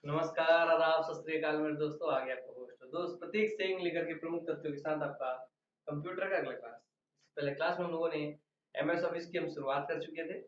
नमस्कार, आदाब, सत श्री अकाल मेरे दोस्तों। आ गया आपका होस्ट दोस्त प्रतीक सिंह लेकर के प्रमुख तथ्यों के साथ आपका कंप्यूटर का अगला क्लास। पहले क्लास में हम लोगों ने एमएस ऑफिस की हम शुरुआत कर चुके थे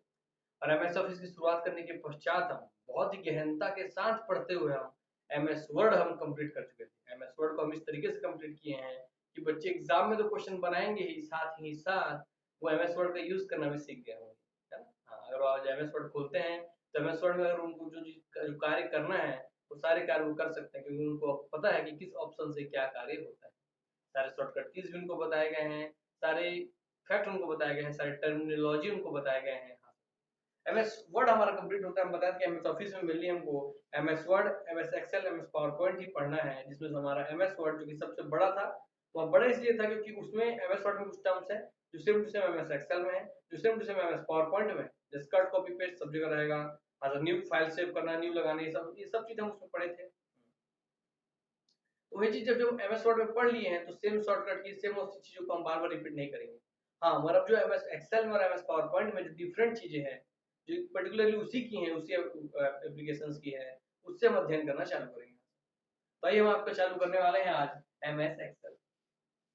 और एमएस ऑफिस की शुरुआत करने के पश्चात हम बहुत ही गहनता के साथ पढ़ते हुए हम एमएस वर्ड हम कंप्लीट कर चुके थे। एमएस वर्ड को हम इस तरीके से कंप्लीट किए हैं कि बच्चे एग्जाम में तो क्वेश्चन बनाएंगे ही साथ वो एमएस वर्ड का यूज करना भी सीख गए होंगे, है ना? हाँ, अगर वो आज एमएस वर्ड खोलते हैं तो एमएस वर्ड में अगर उनको जो कार्य करना है वो सारे कार्य वो कर सकते हैं, क्योंकि उनको अब पता है कि किस ऑप्शन से क्या कार्य होता है। सारे शॉर्टकट कीज भी उनको बताए गए हैं, सारे फैक्ट उनको बताए गए हैं, सारे टर्मिनोलॉजी उनको बताए गए हैं। हाँ, एमएस वर्ड हमारा कंप्लीट होता है। हम बताया कि एमएस ऑफिस में मेनली हमको MS Word, MS Excel, MS PowerPoint ही पढ़ना है, जिसमें हमारा एमएस वर्ड जो कि सबसे बड़ा था, वह बड़ा इसलिए था क्योंकि उसमें एमएस वर्ड में कुछ टर्म्स है जो same to same MS Excel में है, जो same to same MS PowerPoint में है। जैसे कट कॉपी पेस्ट सब जगह रहेगा, अगर न्यू फाइल सेव करना, न्यू लगाना, ये सब चीज हम उसमें पढ़े थे। तो वही चीज जब एमएस वर्ड में पढ़ लिए हैं तो सेम शॉर्टकट की सेम उसी चीजों को हम बार बार रिपीट नहीं करेंगे। हाँ, मगर अब जो एमएस एक्सेल में और एमएस पावर पॉइंट में जो डिफरेंट चीजें हैं, जो पर्टिकुलरली उसी की हैं, उसी एप्लीकेशंस की है, उससे हम अध्ययन करना चालू करेंगे। तो आइए हम आपका चालू करने वाले हैं आज एमएस एक्सेल।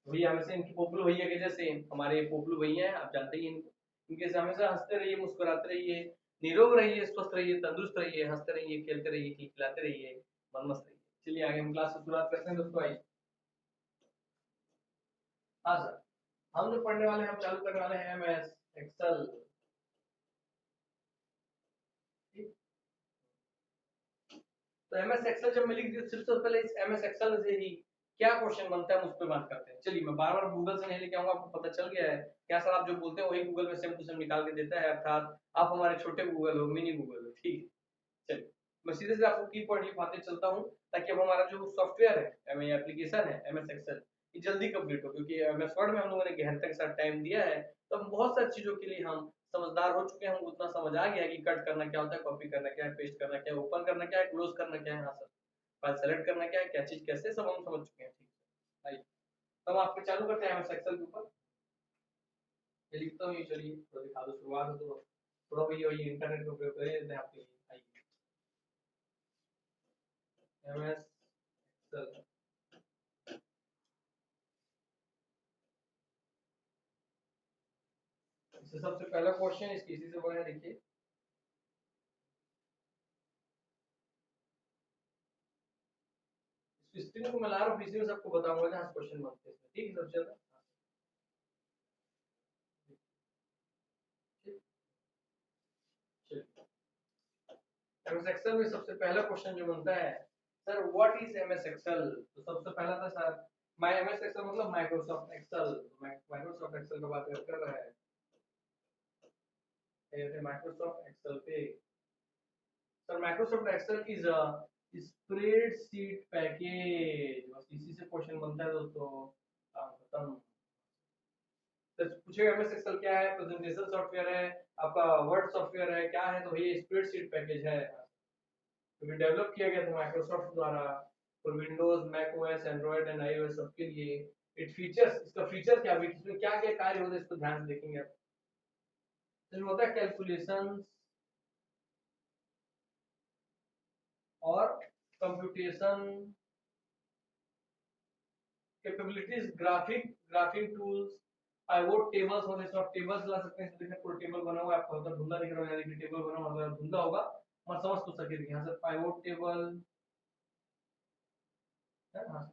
भैया हमेशा इनकी पोपलू भैया के जैसे हमारे पोपलू भैया हैं, आप जानते ही हैं इनको। इनके से हमेशा हंसते रहिए, मुस्कुराते रहिए, निरोग रहिए, स्वस्थ रहिए, तंदुरुस्त रहिए, हंसते रहिए, खेलते रहिए, खिलखिलाते रहिए, मन मस्त रहिए। चलिए आगे हम क्लास की शुरुआत करते हैं दोस्तों। आइए। हाँ सर, हम जो पढ़ने वाले हैं, हम चालू करने वाले हैं एमएस एक्सेल। तो एमएस एक्सेल जब मैं लिख दी सिर्फ सबसे पहले इस एमएस एक्सेल से ही क्या क्वेश्चन बनता है हम उस पर बात करते हैं। चलिए, मैं बार बार गूगल से नहीं लेके आऊंगा, आपको पता चल गया है क्या सर? आप जो बोलते हैं वही गूगल में सेम टू सेम निकाल के देता है, अर्थात आप हमारे छोटे गूगल हो, मिनी गूगल हो। ठीक है, चलिए मैं सीधे से आपको की पॉइंट लिखवाते चलता हूँ, ताकि अब हमारा जो सॉफ्टवेयर है, एप्लीकेशन है एमएस एक्सेल, ये जल्दी कंप्लीट हो, क्योंकि एमएस वर्ड में हम लोगों ने गहनता के साथ टाइम दिया है। तो हम बहुत सारी चीजों के लिए हम समझदार हो चुके हैं, हमको उतना समझ आ गया है कि कट करना क्या होता है, कॉपी करना क्या है, पेस्ट करना क्या है, ओपन करना क्या है, क्लोज करना क्या है। हाँ सर, फाइल सेलेक्ट करना क्या है, क्या चीज कैसे, सब हम समझ चुके हैं। ठीक है, आइए तो हम आपको चालू करते हैं एमएस एक्सेल के ऊपर। ये लिखता हूँ, ये चलिए तो दिखा दो, शुरुआत हो तो थोड़ा भैया वही इंटरनेट का उपयोग कर लेते हैं आपके लिए। आइए एमएस एक्सेल। इससे सबसे पहला क्वेश्चन इसकी इसी से बना है, देखिए। स्क्रीन को मैं ला रहा हूँ पीसी में, सबको बताऊंगा जहाँ क्वेश्चन बनते हैं इसमें। ठीक है, सबसे ज्यादा एमएस एक्सेल में सबसे पहला क्वेश्चन जो बनता है, sir what is MS Excel? तो सबसे पहला था सर, माय एमएस एक्सेल मतलब माइक्रोसॉफ्ट एक्सेल। माइक्रोसॉफ्ट एक्सेल का बात कर रहा है, ये माइक्रोसॉफ्ट एक्सेल पे। Sir Microsoft Excel is a spreadsheet package, बस इसी से क्वेश्चन बनता है दोस्तों। खत्म। तो पूछेगा एमएस एक्सेल क्या है? प्रेजेंटेशन सॉफ्टवेयर है, आपका वर्ड सॉफ्टवेयर है, क्या है? तो ये स्प्रेडशीट पैकेज है, तो डेवलप किया गया था माइक्रोसॉफ्ट द्वारा for Windows, Mac OS, Android and iOS सबके लिए। इट फीचर्स, इसका फीचर क्या है, इसमें क्या क्या कार्य होते हैं, इसको ध्यान से देखेंगे आप। इसमें होता है कैलकुलेशंस और computation capabilities, graphic tools, pivot tables होते हैं, इसमें आप टेबल्स ला सकते हैं। देखिए पूरा टेबल बना हुआ है, आपको अगर धुंधला दिख रहा है, यानी कि टेबल बना हुआ है, धुंधला होगा मैं समझ तो सके। यहाँ से पाइवोट टेबल है ना।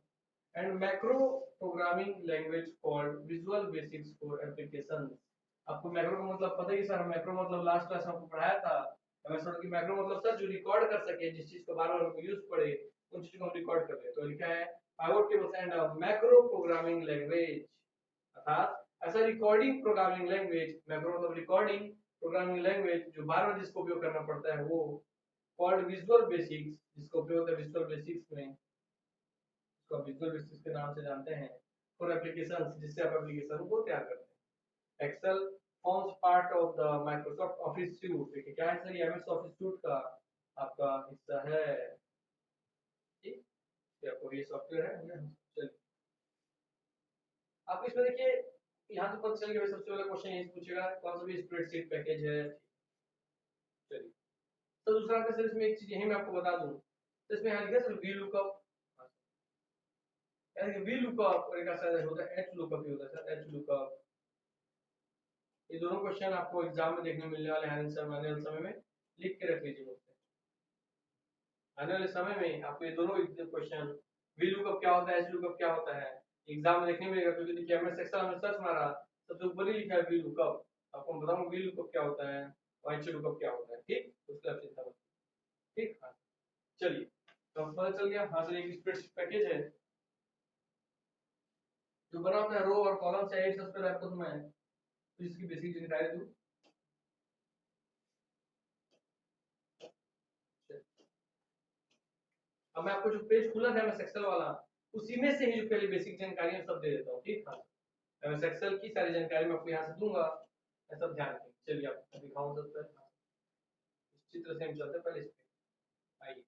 And macro programming language called visual basics for application. आपको मैक्रो का मतलब पता ही सर, मैक्रो मतलब लास्ट क्लास में आपको पढ़ाया था। मैं सोचा कि मैक्रो मतलब सर जो रिकॉर्ड कर सके, जिस चीज को बार बार हमको यूज पड़े उन चीज को हम रिकॉर्ड कर ले। तो लिखा है pivot tables and macro programming language, अर्थात ऐसा रिकॉर्डिंग प्रोग्रामिंग लैंग्वेज, मैक्रो मतलब रिकॉर्डिंग प्रोग्रामिंग लैंग्वेज जो बार बार जिसको उपयोग करना पड़ता है, वो कॉल्ड विजुअल बेसिक्स, जिसका उपयोग होता है विजुअल बेसिक्स में, इसको विजुअल बेसिक्स के नाम से जानते हैं, फॉर एप्लीकेशन, जिससे आप एप्लीकेशन को तैयार करते हैं। Excel forms part of the Microsoft Office suite. देखिए क्या है सर, एमएस ऑफिस सूट का आपका हिस्सा है। ठीक, ये आपको ये सॉफ्टवेयर है। चलिए आप इसमें देखिए, यहाँ तो पता चल गया सबसे पहला क्वेश्चन यही पूछेगा कौन सा भी स्प्रेडशीट पैकेज है। चलिए तो दूसरा सर, इसमें एक चीज यही मैं आपको बता दूं तो इसमें यहाँ लिखा सर वी लुकअप, यानी वी लुकअप और एक ऐसा होता है एच लुकअप भी होता है सर, एच लुकअप। ये दोनों क्वेश्चन आपको एग्जाम में देखने मिलने वाले हैं आंसर आने वाले समय में, लिख के रख लीजिए मुझसे। आने वाले समय में आपको ये दोनों क्वेश्चन वी लुकअप क्या होता है, एच लुकअप क्या होता है, एग्जाम में देखने मिलेगा। क्योंकि देखिए एमएस एक्सेल में सर्च मारा, सबसे ऊपर ही लिखा है वी लुकअप, आपको मैं बताऊंगा वी लुकअप क्या होता है और एच लुकअप क्या होता है, ठीक, उसके आप चिंता मत, ठीक। हाँ चलिए, तो पता चल गया। हाँ सर, एक स्प्रेडशीट पैकेज है जो बना होता है रो और कॉलम से, सबसे पहले आपको तो मैं इसकी बेसिक जानकारी दूं। अब मैं आपको जो पेज खुला था एमएस एक्सेल वाला, उसी में से ही जो पहले बेसिक जानकारी है सब दे देता हूँ, ठीक। हाँ, एमएस एक्सेल की सारी जानकारी मैं आपको यहाँ से दूंगा, मैं सब ध्यान रखें। चलिए आपको दिखाऊं सबसे पहले, इस चित्र से हम चलते हैं पहले इस पे, आइए।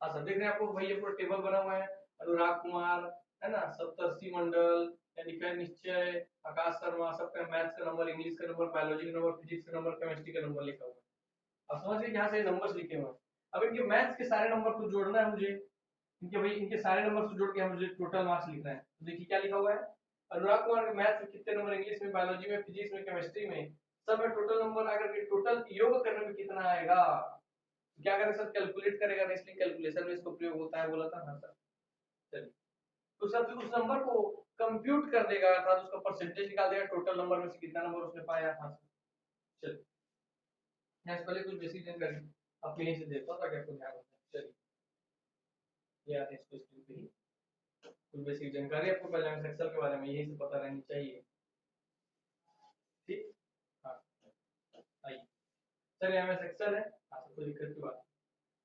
हाँ सर, देख रहे हैं आपको वही पूरा टेबल बना हुआ है, अनुराग कुमार है ना, सप्तर्षि मंडल, लिखा है निश्चय, आकाश शर्मा, सबका मैथ्स का नंबर, इंग्लिश का नंबर, बायोलॉजी का नंबर, फिजिक्स का नंबर, केमिस्ट्री का नंबर लिखा हुआ है। अब समझ गए यहाँ से नंबर्स लिखे हुए हैं। अब इनके मैथ्स के सारे नंबर को जोड़ना है मुझे, इनके भाई इनके सारे नंबर से जोड़ के मुझे टोटल मार्क्स लिखना है। तो देखिए क्या लिखा हुआ है, अनुराग कुमार के मैथ्स में कितने नंबर, इंग्लिश में, बायोलॉजी में, फिजिक्स में, केमिस्ट्री में, सब में टोटल नंबर आकर के टोटल योग करने में कितना आएगा। क्या करें सर, कैलकुलेट करेगा, इसलिए कैलकुलेशन में इसको प्रयोग होता है, बोला था। हाँ सर, चलिए, तो सब उस नंबर को कंप्यूट कर देगा, अर्थात उसका परसेंटेज निकाल देगा, टोटल नंबर में से कितना नंबर उसने पाया। हाँ सर, चलिए, मैं पहले कुछ बेसिक जानकारी आपको यहीं से देता हूँ ताकि आपको ध्यान रहे। चलिए, ये आते हैं इसको स्क्रीन पे ही, कुछ बेसिक जानकारी आपको पहले एक्सेल के बारे में यही से पता रहनी चाहिए, ठीक। हाँ आइए, चलिए एमएस एक्सेल है। हाँ सर, कोई दिक्कत की बात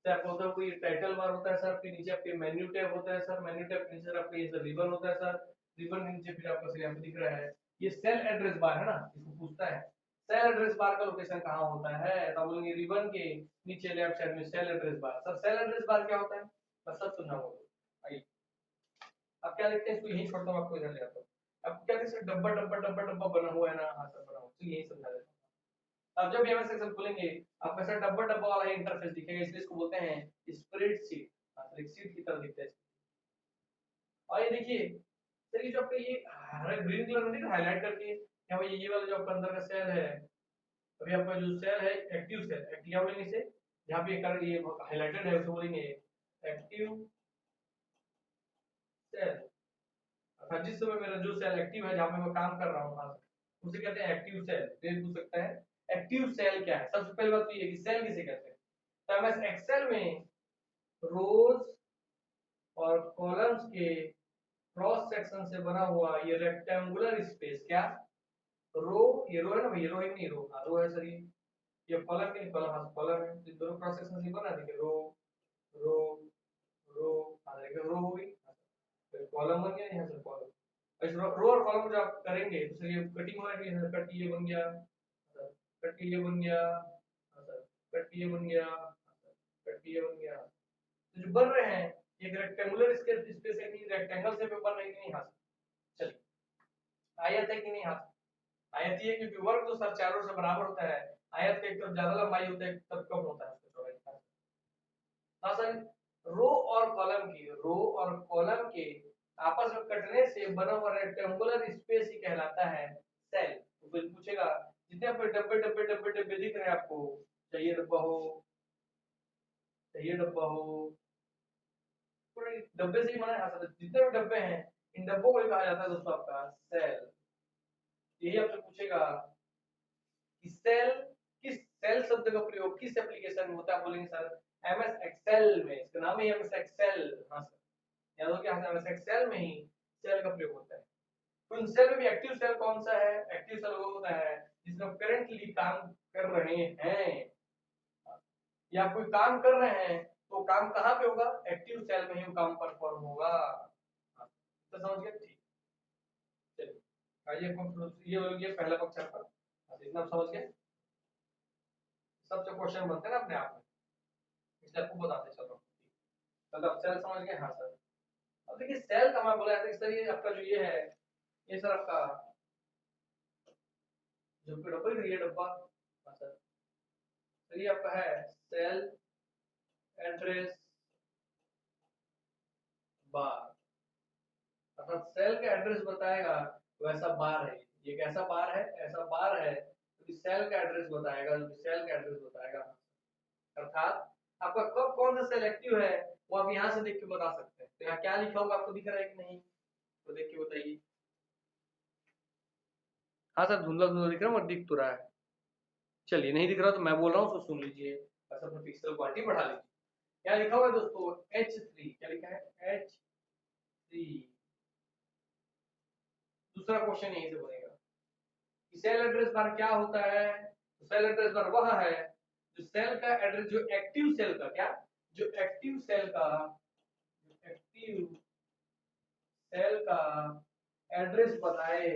नहीं। आपको होता है कोई टाइटल बार होता है सर, फिर नीचे आपके मेन्यू टैब होता है सर, मेन्यू टैब के नीचे आपके ये सर रिबन होता है सर, रिबन के नीचे फिर आपका यहाँ पे दिख रहा है ये सेल एड्रेस बार है ना, इसको पूछता है सेल एड्रेस बार का लोकेशन कहाँ होता है, तो बोलेंगे रिबन के नीचे लेफ्ट साइड में cell address bar. Sir cell address bar क्या होता है, मैं सब समझाऊंगा। आइए, अब क्या देखते हैं, इसको यही छोड़ता हूँ, आपको इधर ले आता हूँ। अब क्या देखते हैं, डब्बा डब्बा डब्बा डब्बा बना हुआ है ना, हाँ सर बना हुआ, तो यही समझा देता हूँ। अब जब एमएस एक्सेल खोलेंगे आपको ऐसा डब्बा डब्बा वाला इंटरफेस दिखेगा, इसलिए इसको बोलते हैं स्प्रेडशीट। हाँ सर, एक सीट की तरह दिखता है। और ये देखिए सर, ये जो आपका ये हरा ग्रीन कलर में दिख हाईलाइट करके, क्या भाई ये वाला जो आपका अंदर का सेल है, अभी आपका जो सेल है एक्टिव सेल, एक्टिव बोलेंगे इसे, जहाँ पे ये हाईलाइटेड है उसे बोलेंगे एक्टिव सेल। अर्थात जिस समय मेरा जो सेल एक्टिव है, जहाँ पे मैं काम कर रहा हूँ, हाँ उसे कहते हैं एक्टिव सेल। फिर पूछ सकता है एक्टिव सेल क्या है। सबसे पहले बात तो ये कि सेल किसे कहते हैं, तो एमएस एक्सेल में रोज और कॉलम्स के क्रॉस सेक्शन से बना हुआ ये रेक्टेंगुलर स्पेस, क्या रो, ये रो है ना भाई, ये रो है नहीं, रो हाँ रो है सर, ये कॉलम के कॉलम, हाँ कॉलम है, तो दोनों क्रॉस सेक्शन से बना, देखिए रो रो रो, हाँ देखिए रो हो गई, फिर कॉलम बन गया यहाँ से कॉलम। इस रो और कॉलम जो आप करेंगे तो सर ये कटिंग हो रही है, कट ये बन गया, कट ये बन गया, कट ये बन गया, कट ये बन गया, तो जो बन रहे हैं ये रेक्टेंगुलर स्पेस है कि रेक्टेंगल से बन रहे हैं कि नहीं, हाँ चलिए, आयत है कि नहीं, हाँ आयत ही है, क्योंकि वर्ग तो सर चारों से बराबर होता है, आयत का एक तरफ ज्यादा लंबाई होता है, एक तरफ कम होता है उसका चौड़ाई। हाँ सर, रो और कॉलम के आपस में कटने से बना हुआ रेक्टेंगुलर स्पेस ही कहलाता है सेल। तो कोई पूछेगा जितने आपके डब्बे डब्बे डब्बे डब्बे दिख रहे हैं आपको, चाहिए डब्बा हो, चाहिए डब्बा हो, पूरे डब्बे से ही बना है। हाँ सर, जितने भी डब्बे हैं इन डब्बों को ही कहा जाता है दोस्तों आपका सेल। यही आपसे पूछेगा कि सेल, किस सेल शब्द का प्रयोग किस एप्लीकेशन में होता है, बोलेंगे सर एमएस एक्सेल में, इसका नाम ही एमएस एक्सेल। हाँ सर, याद हो गया, एमएस एक्सेल में ही सेल का प्रयोग होता है। तो इन सेल में भी एक्टिव सेल कौन सा है, एक्टिव सेल वो होता है जिसमें करंटली काम कर रहे हैं, या कोई काम कर रहे हैं तो काम कहाँ पे होगा, एक्टिव सेल में ही वो काम परफॉर्म होगा। हाँ, तो समझ गए, ठीक। चलिए आइए, ये हो गया पहला पक्ष आपका, इतना समझ गए। सबसे क्वेश्चन बनते हैं ना अपने आप में, इसलिए आपको बताते चलो। मतलब सेल समझ गए, हाँ सर। अब देखिए सेल का मैं बोला था इस तरह, ये आपका जो ये है, ये सर आपका जो डब्बा है, ये डब्बा, हाँ सर, तो ये आपका है सेल एड्रेस बार, अर्थात सेल का एड्रेस बताएगा वैसा बार है, ये कैसा बार है, ऐसा बार है जो सेल का एड्रेस बताएगा, जो सेल का एड्रेस बताएगा। अर्थात आपका कब कौन सा सेल एक्टिव है वो आप यहाँ से देख के बता सकते हैं। तो यहाँ क्या लिखा होगा आपको दिख रहा है कि नहीं, तो देख के बताइए। हाँ सर, धुंधला धुंधला दिख रहा है, मगर दिख तो रहा है। चलिए, नहीं दिख रहा तो मैं बोल रहा हूँ उसको सुन लीजिए, बस अपना पिक्सल क्वालिटी बढ़ा लीजिए। क्या लिखा हुआ है दोस्तों, H3, क्या लिखा है H3। दूसरा क्वेश्चन यहीं से बनेगा कि सेल एड्रेस बार क्या होता है। तो सेल एड्रेस बार वह है जो सेल का एड्रेस, जो एक्टिव सेल का, क्या, जो एक्टिव सेल का, जो एक्टिव सेल का एड्रेस बताए।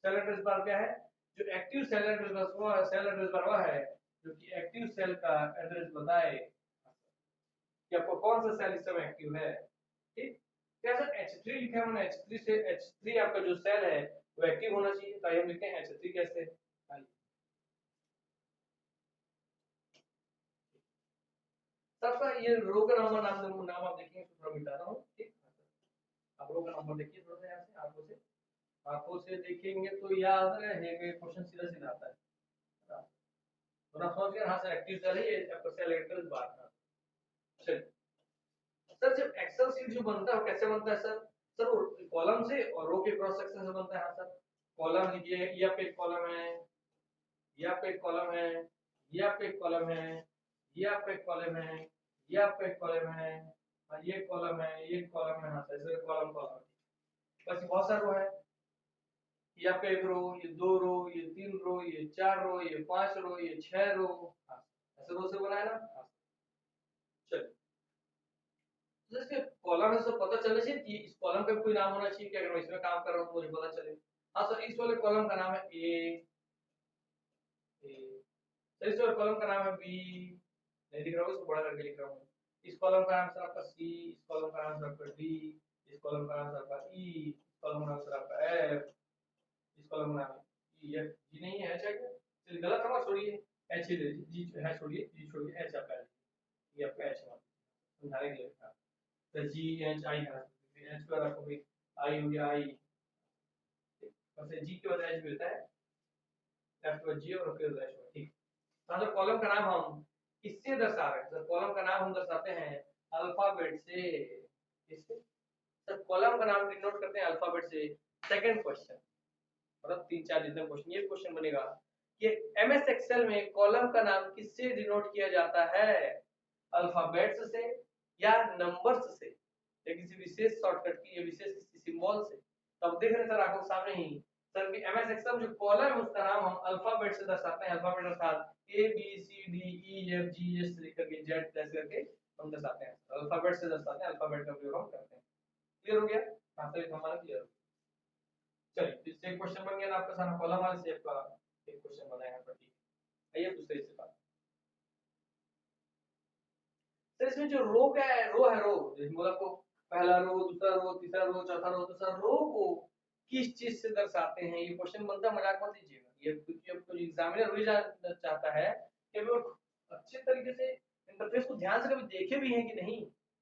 सेल एड्रेस बार क्या है, जो एक्टिव सेल एड्रेस बार, वो सेल एड्रेस बार वह है जो कि एक्टिव सेल का एड्रेस बताए कि आपको कौन सा सेल इस समय एक्टिव है। ठीक, क्या सर H3 लिखा है, मैंने H3 से, H3 आपका जो सेल है वो एक्टिव होना चाहिए, तो हम लिखते हैं H3 कैसे। सबका ये रो का नंबर नाम आप देखेंगे तो थोड़ा मिटा रहा हूँ। ठीक, आप रो का नंबर देखिए थोड़ा सा यहाँ से आंखों से देखेंगे तो याद रहेगा, क्वेश्चन सीधा सीधा आता है। तो ना समझ गए, हाँ सर एक्टिव सेल है ये, आपका सेल एड्रेस बार था। चलिए सर, जब एक्सेल शीट जो बनता है वो कैसे बनता है सर, सर वो कॉलम से और रो के क्रॉस सेक्शन से बनता है। हाँ सर, कॉलम लिखिए, ये आपका एक कॉलम है, ये आपका एक कॉलम है, ये आपका एक कॉलम है, ये आपका एक कॉलम है, ये आपका एक कॉलम है, और ये कॉलम है, ये कॉलम है। हाँ सर, इसलिए कॉलम कॉलम बस बहुत सारा रो है। ये आपका एक रो, ये दो रो, ये तीन रो, ये चार रो, ये पांच रो, ये छह रो। हाँ, ऐसे रो से बना है ना। हाँ, चलिए, तो इसके कॉलम है, सब पता चलना चाहिए कि इस कॉलम का कोई नाम होना चाहिए कि अगर मैं इसमें काम कर रहा हूँ तो मुझे पता चले। हाँ सर, इस वाले कॉलम का नाम है ए, सर इस वाले कॉलम का नाम है बी, नहीं दिख रहा हूँ, इसको बड़ा करके लिख रहा हूँ। इस कॉलम का नाम सर आपका सी, इस कॉलम का नाम सर आपका डी, इस कॉलम का नाम सर आपका ई, इस कॉलम का नाम सर आपका एफ, इस कॉलम का नाम ई एफ जी, नहीं है एच है क्या, चलिए गलत होगा, छोड़िए, एच ही ले लीजिए, जी है छोड़िए, जी छोड़िए, एच आपका, ये आपका एच है, समझाने के लिए था। तो जी एच आई है, एच पर आपको भी आई हो गया, आई वैसे जी के बाद एच मिलता है, एफ के बाद जी और फिर एच। ठीक, तो कॉलम का नाम हम किससे दर्शा रहे हैं सर, कॉलम का नाम हम दर्शाते हैं अल्फाबेट से। इससे सर कॉलम का नाम डिनोट करते हैं अल्फाबेट से। सेकंड क्वेश्चन, मतलब तीन चार जितने क्वेश्चन, ये क्वेश्चन बनेगा कि एमएस एक्सेल में कॉलम का नाम किससे डिनोट किया जाता है, अल्फाबेट्स से या नंबर्स से, या किसी विशेष शॉर्टकट की या विशेष किसी सिंबल से। तो अब देख रहे हैं सर आंखों के सामने ही, सर कि एमएस एक्सेल जो कॉलम है उसका नाम हम अल्फाबेट से दर्शाते हैं, अल्फाबेट अर्थात A B C D E F G H से लेकर के जेड तक करके हम दर्शाते हैं, अल्फाबेट से दर्शाते हैं, अल्फाबेट का उपयोग हम करते हैं। क्लियर हो गया, हाँ सर हमारा क्लियर हो गया। चलिए, इससे एक क्वेश्चन बन गया ना आपका सारा, कॉलम वाले से आपका एक क्वेश्चन बना है। ठीक है, आइए दूसरे से बात। तो इसमें जो रो का है, रो जैसे बोला आपको, पहला रो, दूसरा रो, तीसरा रो, चौथा रो, तो सर रो को किस चीज से दर्शाते हैं, ये क्वेश्चन बनता, मजाक मत लीजिएगा, ये क्योंकि अब तो एग्जामिनर वही चाहता है कि वो अच्छे तरीके से इंटरफेस को ध्यान से कभी देखे भी हैं कि नहीं,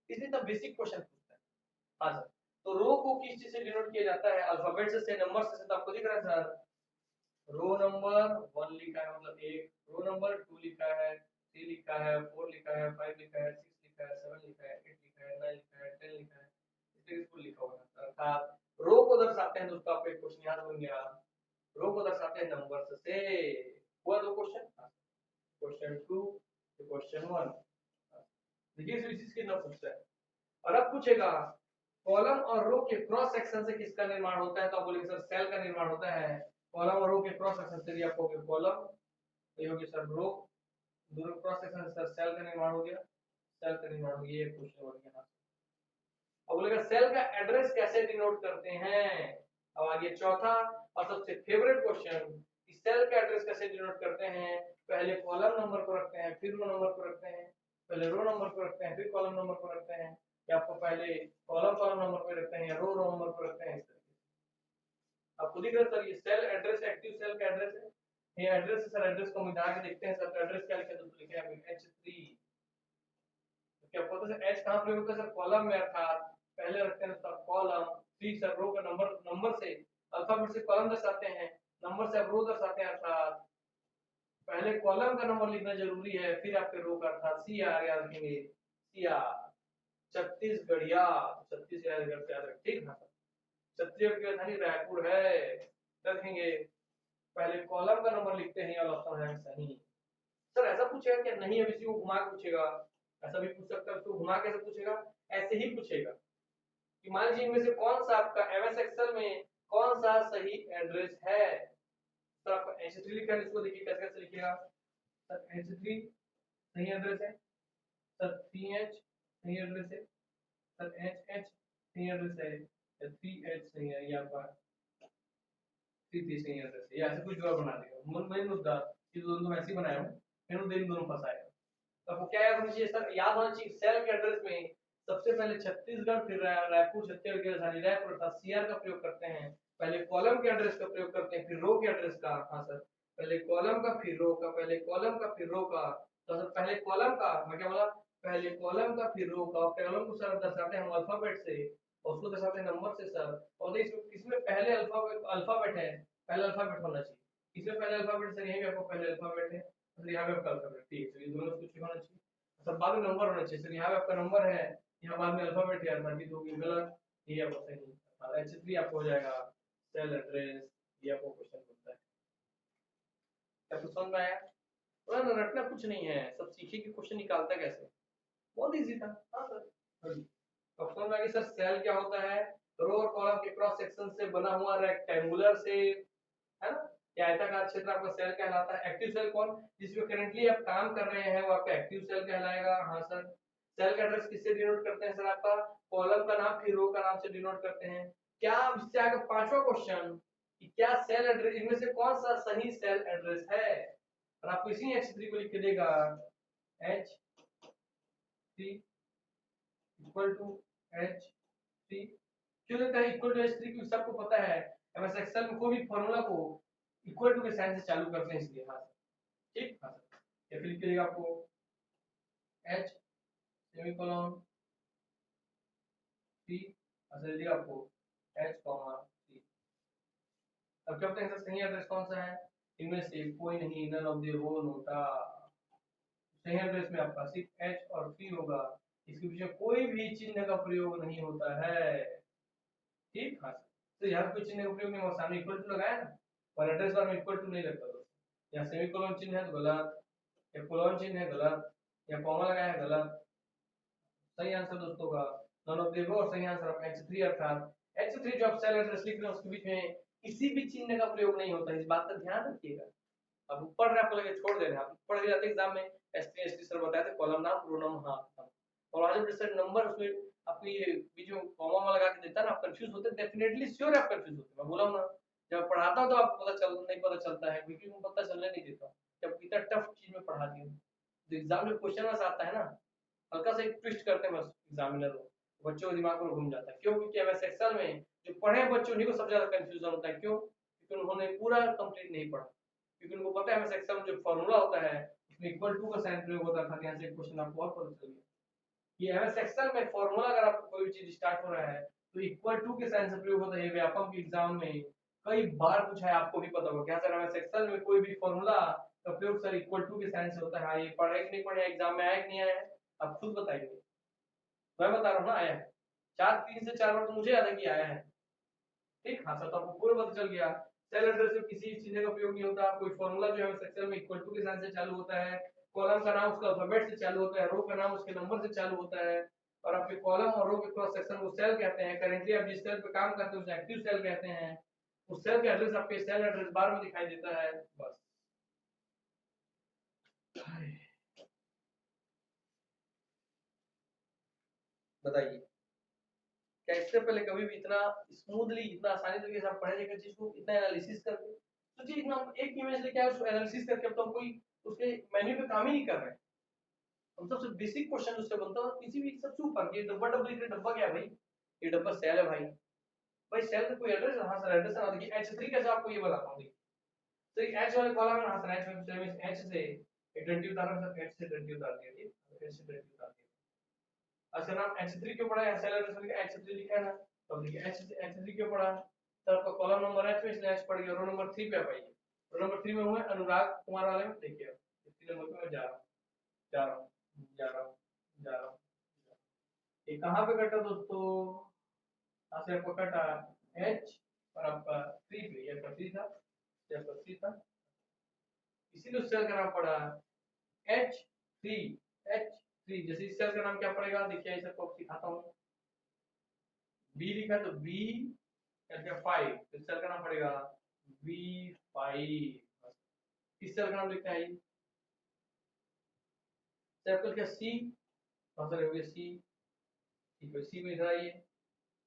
इसलिए तब बेसिक क्वेश्चन पूछता है। हाँ सर, तो रो को किस चीज से डिनोट किया जाता है, अल्फाबेट से, नंबर से, तो आपको दिख रहा है सर, रो नंबर 1 लिखा है, मतलब एक, रो नंबर 2 लिखा है, 3 लिखा है, 4 लिखा है, 5 लिखा है, 6 लिखा है, 7 लिखा है, 8 लिखा है, 9 लिखा है, 10 लिखा है, इस तरीके से लिखा होगा। अर्थात रो को दर्शाते हैं दोस्तों, आपका एक क्वेश्चन याद बन गया, रो को दर्शाते हैं नंबर से। हुआ दो क्वेश्चन, क्वेश्चन 2, क्वेश्चन 1। देखिए इस चीज कितना पूछता है। और अब पूछेगा कॉलम और रो के क्रॉस सेक्शन से किसका निर्माण होता है, तो आप बोलेंगे सर सेल का निर्माण होता है। कॉलम और रो के क्रॉस सेक्शन से, आपको हो गया कॉलम, ये हो गया सर रो, दोनों क्रॉस सेक्शन से सर सेल का निर्माण हो गया, सेल का निर्माण हो गया, ये क्वेश्चन हो गया। अब बोलेगा सेल का एड्रेस कैसे डिनोट करते हैं। अब आगे चौथा और सबसे फेवरेट क्वेश्चन, सेल का एड्रेस कैसे डिनोट करते हैं। पहले कॉलम नंबर को रखते हैं, फिर रो नंबर को रखते हैं, पहले रो नंबर को रखते हैं, फिर कॉलम नंबर को रखते हैं, या आपको पहले कॉलम नंबर को रखते हैं या रो नंबर को रखते हैं। इस तरीके से आपको दिख रहा है सर, ये सेल एड्रेस, एक्टिव सेल का एड्रेस है, ये एड्रेस है सर, एड्रेस को मिटा के देखते हैं सर, एड्रेस क्या लिखा है, तो लिखा है H3। क्या पता है एच कहां प्रयोग होता है सर, कॉलम में, अर्थात पहले रखते हैं उसका कॉलम, फिर सर रो का नंबर से अल्फाबेट से कॉलम दर्शाते हैं, नंबर से आप रो दर्शाते हैं। अर्थात पहले कॉलम का नंबर लिखना जरूरी है, फिर आपके रो का, अर्थात सी आर याद रखेंगे, सी आर। छत्तीसगढ़िया, छत्तीसगढ़ याद रख, ठीक है। छत्तीसगढ़ की राजधानी रायपुर है, रखेंगे। पहले कॉलम का नंबर लिखते हैं, और ऑप्शन है सही। सर ऐसा पूछेगा क्या? नहीं, अब इसी को घुमा के पूछेगा। ऐसा भी पूछ सकता है, उसको घुमा कैसे पूछेगा? ऐसे ही पूछेगा कि मान लीजिए इनमें से कौन सा आपका एमएस एक्सेल में कौन सा सही एड्रेस है। तो आपका H3 लिखा है, इसको देखिए कैसे कैसे लिखिएगा। सर H3 सही एड्रेस है, सर 3H सही एड्रेस है, सर HH सही एड्रेस है, या 3H सही है, या आपका 3 सही एड्रेस है, या ऐसे कुछ जवाब बना देगा। मेन मुद्दा ये दोनों मैं ऐसे ही बनाया हूं, मेन दोनों फंसाएगा। तो आपको क्या याद होना चाहिए? सर याद होना चाहिए सेल के एड्रेस में सबसे पहले छत्तीसगढ़, फिर रायपुर, छत्तीसगढ़ की राजधानी रायपुर, अर्थात सीआर का प्रयोग करते हैं। पहले कॉलम के एड्रेस का प्रयोग करते हैं, फिर रो के एड्रेस का। हाँ सर, पहले कॉलम का फिर रो का, पहले कॉलम का फिर रो का। तो सर पहले कॉलम का, मैं क्या बोला, पहले कॉलम का फिर रो का। कॉलम को सर दर्शाते हैं हम अल्फाबेट से, और उसको दर्शाते हैं नंबर से सर। और इसमें पहले अल्फाबेट है, पहले अल्फाबेट होना चाहिए। इसमें पहले अल्फाबेट सर, यहीं पे आपको पहले अल्फाबेट है, तो यहाँ पे आपका अल्फाबेट, ठीक है। तो ये दोनों कुछ होना चाहिए, सब बाद में नंबर होना चाहिए। सर यहाँ पे आपका नंबर है, यहाँ बाद में अल्फाबेट है, बाकी तो गलत। ये आपका सही। H3 आपको हो जाएगा सेल एड्रेस। ये आपको क्वेश्चन बनता है। क्या कुछ समझ में आया? तो रटना कुछ नहीं है, सब सीखिए कि क्वेश्चन निकालता कैसे। बहुत इजी था। हाँ सर, अब समझ में आ गया सर सेल क्या होता है। रो और कॉलम के क्रॉस सेक्शन से बना हुआ रेक्टेंगुलर से, है ना, या आयताकार क्षेत्र आपका सेल कहलाता है। एक्टिव सेल कौन, जिसमें करंटली आप काम कर रहे हैं, वो आपका एक्टिव सेल कहलाएगा। हाँ सर। सेल का एड्रेस किससे डिनोट करते हैं सर? आपका कॉलम का नाम फिर रो का नाम से डिनोट करते हैं। क्या इससे आगे पांचवा क्वेश्चन कि क्या सेल एड्रेस, इनमें से कौन सा सही सेल एड्रेस है? और आपको इसी H3 को लिख के देगा, H3 इक्वल टू H3। क्यों देता है इक्वल टू H3? क्योंकि सबको पता है एमएस एक्सेल में कोई भी फॉर्मूला को इक्वल टू के साइन से चालू करते हैं, इसलिए। हाँ सर, ठीक। हाँ सर, या फिर लिख के देगा आपको H सेमीकोलन 3, अच्छा देगा आपको H कॉमा 3। अब क्या बताएंगे सर सही एड्रेस कौन सा है? इनमें से कोई नहीं, नन ऑफ द वो नोटा। सही एड्रेस में आपका सिर्फ H और 3 होगा, इसके पीछे कोई भी चिन्ह का प्रयोग नहीं होता है, ठीक। हाँ सर, तो यहाँ कोई चिन्ह का प्रयोग नहीं होगा, सामने इक्वल टू लगाया ना, और एड्रेस बार में इक्वल टू नहीं लगता दोस्तों। यहाँ सेमीकोलन चिन्ह है तो गलत, या कोलन चिन्ह है गलत, या कॉमा लगाया है गलत। सही आंसर दोस्तों का नन ऑफ द अबव, और सही आंसर आपका H3, अर्थात H3 जो आप सेल एड्रेस लिख रहे हैं उसके बीच में किसी भी चिन्ह का प्रयोग नहीं होता है, इस बात का ध्यान रखिएगा। अब पढ़ रहे आपको लगे छोड़ दे रहे हैं, आप पढ़ के जाते एग्जाम में S3 सर बताए थे, कॉलम नाम रो नाम। हाँ, और आज जब नंबर उसमें आपको ये बीच में कॉमा लगा के देता है ना, आप कंफ्यूज होते हैं, डेफिनेटली श्योर आप कंफ्यूज होते हैं। मैं बोला हूं ना, जब पढ़ाता हूं तो आपको नहीं पता चलता है, क्योंकि मैं पता चलने नहीं देता जब इतना टफ चीज में पढ़ा दिया। तो एग्जाम में क्वेश्चन बस आता है ना, हल्का सा एक ट्विस्ट करते हैं बस एग्जामिनर को, बच्चों के दिमाग में घूम जाता है। क्यों? क्योंकि एमएस एक्सेल में जो पढ़े बच्चों उन्हीं को सबसे ज्यादा कंफ्यूजन होता है। क्यों? क्योंकि उन्होंने पूरा कंप्लीट नहीं पढ़ा, क्योंकि उनको पता है एमएस एक्सेल में जो फॉर्मूला होता है उसमें इक्वल टू का साइन प्रयोग होता था। यहाँ से क्वेश्चन आपको और पता चल गया कि एमएस एक्सेल में फॉर्मूला अगर आपको कोई भी चीज स्टार्ट हो रहा है तो इक्वल टू के साइन से प्रयोग होता है। व्यापक के एग्जाम में कई बार पूछा है, आपको भी पता होगा क्या सर एमएस एक्सेल में कोई भी फॉर्मूला का प्रयोग सर इक्वल टू के साइन से होता है। हाँ, ये पढ़ा कि नहीं पढ़ा, एग्जाम में आया कि नहीं आया है, आप खुद बताइए। मैं बता रहा हूँ ना, आया है। 3 से 4 बार तो मुझे याद है कि आया है, ठीक। हाँ सर, तो आपको पूरा पता चल गया। सेल एड्रेस में किसी चिन्ह का उपयोग नहीं होता, कोई फॉर्मूला जो है सेक्शन में इक्वल टू के साइन से चालू होता है, कॉलम का नाम उसका अल्फाबेट से चालू होता है, रो का नाम उसके नंबर से चालू होता है, और आपके कॉलम और रो के क्रॉस सेक्शन को सेल कहते हैं। करेंटली आप जिस सेल पे काम करते हैं उसे एक्टिव सेल कहते हैं। उस सेल का एड्रेस आपके सेल एड्रेस बार में दिखाई देता है, बस। बताइए, क्या इससे पहले कभी भी इतना स्मूथली, इतना आसानी तरीके से आप पढ़े लिखे चीज को इतना एनालिसिस करके, तो जी इतना एक इमेज लेके आए उसको एनालिसिस करके, अब तो हम कोई उसके मेन्यू पे काम ही नहीं कर रहे हैं। हम सबसे बेसिक क्वेश्चन उससे बनता है, किसी भी सबसे ऊपर ये डब्बा डब्बा लिख डब्बा क्या है भाई? ये डब्बा सेल है भाई। भाई सेल का कोई एड्रेस? हाँ सर एड्रेस ना, देखिए H3 कैसे आपको ये बताता हूँ। देखिए तो एक H वाले कॉलम में, हाँ सर H से 20 उतारा सर, H से 20 उतार दिया, ठीक, H से 20 उतार दिया। अच्छा नाम H3 क्यों पड़ा है, सेल एड्रेस लिखा H3 लिखा है ना, तो देखिए H3 क्यों पड़ा, तो आपका कॉलम नंबर H में इसलिए H पड़ गया। रो नंबर 3 पे आप आइए, रो नंबर 3 में हुए अनुराग कुमार वाले में देखिए, 3 नंबर पे मैं जा रहा हूँ जा रहा हूँ जा रहा हूँ जा रहा हूँ। ये कहाँ पे कटा दोस्तों, यहाँ से आपको कटा H और आपका 3 पे, ये आपका 3 था, ये आपका 3 था, इसीलिए उस सेल का नाम पड़ा H3। H3 जैसे इस सेल का नाम क्या पड़ेगा, देखिए इस सबको सिखाता हूँ, बी लिखा तो बी क्या 5, तो इस सेल का नाम पड़ेगा B5। इस सेल का नाम लिखते हैं सेल का सी, आंसर हो गया सी, ठीक है सी में इधर आइए,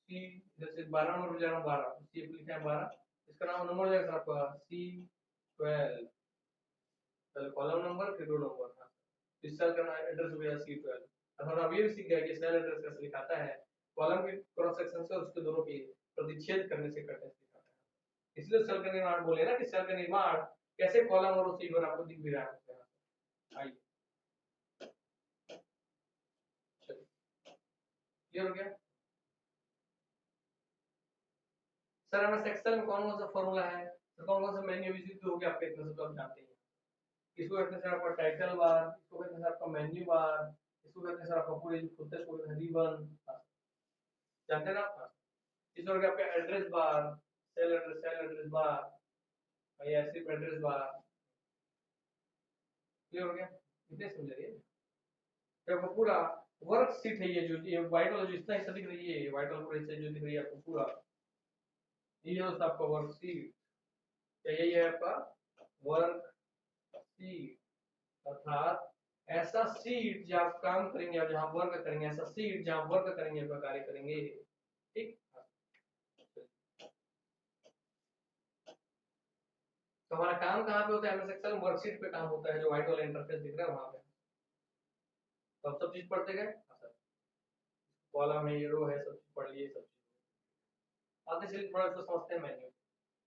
सी इधर से 12 नंबर पे जा रहा हूँ, 12 सी पे लिखा है 12, इसका नाम नंबर हो जाएगा आपका C12, पहले कॉलम नंबर फिर रो नंबर। हाँ, इस सेल का एड्रेस हो गया C12। अर्थात आप ये भी सीख गए कि सेल एड्रेस कैसे लिखाता है, कॉलम के क्रॉस सेक्शन से और उसके दोनों के प्रतिच्छेद करने से कटने से लिखाता है। इसलिए सेल का निर्माण बोले ना कि सेल का निर्माण कैसे कॉलम और उसी पर आपको दिख भी रहा है। आइए चलिए, क्लियर हो गया सर। हमें सेक्शन में कौन कौन सा फॉर्मूला है, तो कौन कौन सा मेन्यू विजिट हो गया आपके इतना से तो आप जानते हैं। इसको कहते हैं सर आपका टाइटल बार, इसको कहते हैं सर आपका मेन्यू बार, इसको कहते हैं सर आपका पूरे जो खुद से इसको कहते हैं रिबन, जानते हैं ना आप। इसको हो गया आपका address bar, cell address bar, और ये सिर्फ एड्रेस बार, क्लियर हो गया, इतने समझिए। तो आपको पूरा वर्कशीट है, ये व्हाइट वाला जो इतना हिस्सा दिख रही है, व्हाइट वाला पूरा हिस्सा जो दिख रही है आपको पूरा, ये दोस्त आपका वर्कशीट, तो यही है आपका वर्कशीट, अर्थात ऐसा सीट जहाँ आप काम करेंगे और जहाँ वर्क करेंगे, ऐसा सीट जहाँ वर्क करेंगे आपका कार्य करेंगे, ठीक। तो हमारा काम कहाँ पे होता है, एमएस एक्सेल वर्कशीट पे काम होता है, जो व्हाइट वाला इंटरफेस दिख रहा है वहां पे। तो अब सब चीज पढ़ते गए, कॉलम है, ये रो है, सब चीज पढ़ लिए, सब चीज आते चलिए थोड़ा सा समझते हैं menu.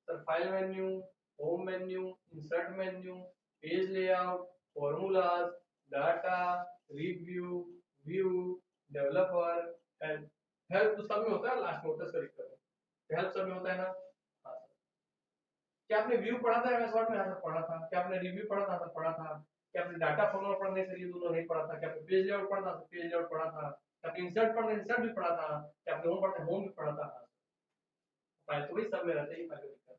Sir file menu, home menu, insert menu, page layout, formulas, data, review, view, developer, help. Help तो सब में होता है, लास्ट में होता है इसका दिक्कत है, हेल्प सब में होता है ना। हाँ सर। क्या आपने व्यू पढ़ा था एमएस वर्ड में, हाँ सर पढ़ा था। क्या आपने रिव्यू पढ़ा था, सर पढ़ा था। क्या आपने डाटा फॉर्मूला पढ़ने से ये दोनों नहीं पढ़ा था। क्या आपने पेज लेआउट पढ़ा था, पेज लेआउट पढ़ा था। क्या आपने इंसर्ट पढ़ा, इंसर्ट भी पढ़ा था। क्या आपने होम पढ़ा, होम भी पढ़ा था। फाइल तो वही सब में रहता है, फाइल को दिक्कत नहीं।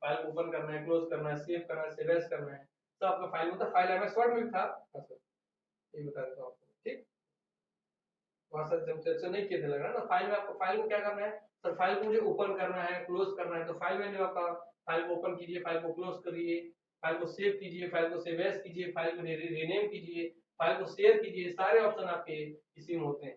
फाइल को ओपन करना है, क्लोज करना है, सेव करना है, सेव एज करना है, तो आपका फाइल होता है। फाइल एमएस वर्ड में भी था। हाँ सर, ये बता देता हूँ आपको, ठीक। वहां से जब चर्चा नहीं किए थे लग रहा है ना। फाइल में आपको फाइल को क्या करना है सर, फाइल को मुझे ओपन करना है, क्लोज करना है, तो फाइल मेन्यू आपका, फाइल को ओपन कीजिए, फाइल को क्लोज करिए, फाइल को सेव कीजिए, फाइल को सेव एज कीजिए, फाइल को रीनेम कीजिए, फाइल को शेयर कीजिए, सारे ऑप्शन आपके इसी में होते हैं।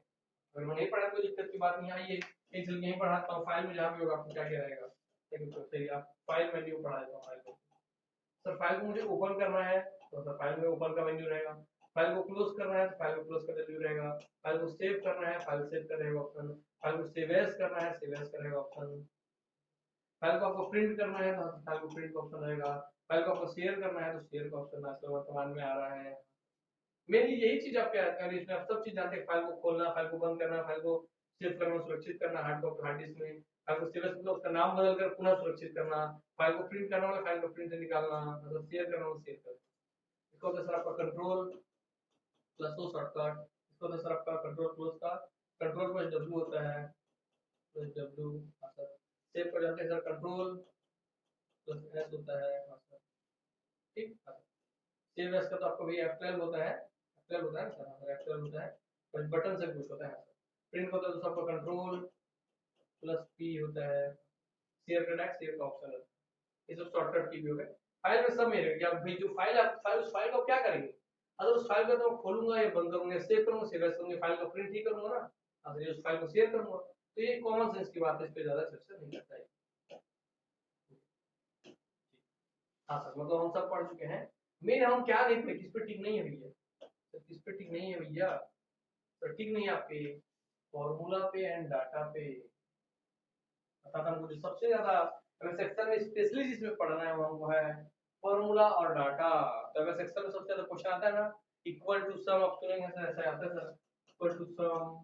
अगर मैं नहीं पढ़ा कोई दिक्कत की बात नहीं। आइए एक जल्दी यहीं पढ़ाता हूँ, फाइल में जहाँ भी होगा आपको क्या क्या रहेगा, लेकिन तो सही आप फाइल मेन्यू पढ़ा देता हूँ। फाइल को सर, फाइल को मुझे ओपन करना है तो सर फाइल में ओपन का मेन्यू रहेगा। फाइल को क्लोज करना है तो फाइल को क्लोज का मेन्यू रहेगा। फाइल को सेव करना है, फाइल सेव का रहेगा ऑप्शन। फाइल को सेव एज करना है, सेव एज का रहेगा ऑप्शन। फाइल को आपको प्रिंट करना है तो फाइल को प्रिंट का ऑप्शन रहेगा। फाइल को आपको शेयर करना है तो शेयर का ऑप्शन आजकल वर्तमान में आ रहा है। मेनली यही चीज आपके आते हैं, इसमें आप सब चीज जानते हैं। फाइल को खोलना, फाइल को बंद करना, फाइल को सेव करना, सुरक्षित करना हार्ड कॉपी हार्ड डिस्क में। फाइल को सेव मतलब उसका नाम बदल कर पुनः सुरक्षित करना। फाइल को प्रिंट करना मतलब फाइल को प्रिंट निकालना, मतलब शेयर करना मतलब शेयर करना। इसको होता है सर आपका कंट्रोल प्लस ओ शॉर्टकट। इसको होता है सर आपका कंट्रोल क्लोज का, कंट्रोल प्लस डब्ल्यू होता है, प्लस डब्ल्यू। सेव कर जाते हैं सर, कंट्रोल प्लस एस होता है, ठीक। सेव एस का तो आपको भी F12 होता है, F12 होता है सर, F12 होता है, पर बटन से कुछ होता है। प्रिंट होता है तो सबका कंट्रोल प्लस पी होता है, शेयर करना है, शेयर का ऑप्शन है। ये सब शॉर्टकट की भी हो गए। फाइल में सब मेरे क्या भाई, जो फाइल आप फाइल उस फाइल को क्या करेंगे, अगर उस फाइल को तो मैं खोलूंगा या बंद करूंगा, सेव करूंगा, सेव एज करूंगा, फाइल को प्रिंट ही करूंगा ना, अगर उस फाइल को शेयर करूंगा, तो ये कॉमन सेंस की बात है, इस पे ज्यादा चर्चा नहीं करता है। हाँ सर, मतलब हम सब पढ़ चुके हैं। मेन हम क्या देख रहे, किस पे टिक नहीं है भैया, तो किस पे टिक नहीं है भैया, तो टिक नहीं है आपके फॉर्मूला पे एंड डाटा पे। अर्थात हमको जो सबसे ज्यादा हमें सेक्शन में स्पेशली जिसमें पढ़ना है वो है फॉर्मूला और डाटा। तो हमें सेक्शन में सबसे ज्यादा क्वेश्चन आता है ना, इक्वल टू सम, आप सुनेंगे सर ऐसा आता है sir, equal to sum,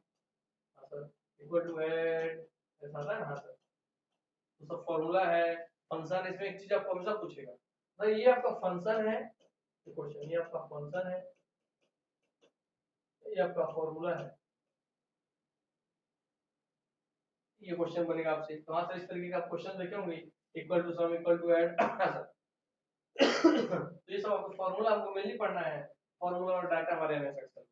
sir equal to add ऐसा आता है ना, हाँ सर। तो सब फॉर्मूला है, फंक्शन, इसमें एक चीज आपको हमेशा पूछेगा भाई, ये आपका फंक्शन है, क्वेश्चन ये आपका फंक्शन है, ये आपका फॉर्मूला है, ये क्वेश्चन बनेगा आपसे। तो हाँ सर, इस तरीके का आप क्वेश्चन देखे होंगे, equal to sum, equal to add तो ये सब आपको फॉर्मूला आपको मेनली पढ़ना है, फॉर्मूला और डाटा हमारे एमएस एक्सेल।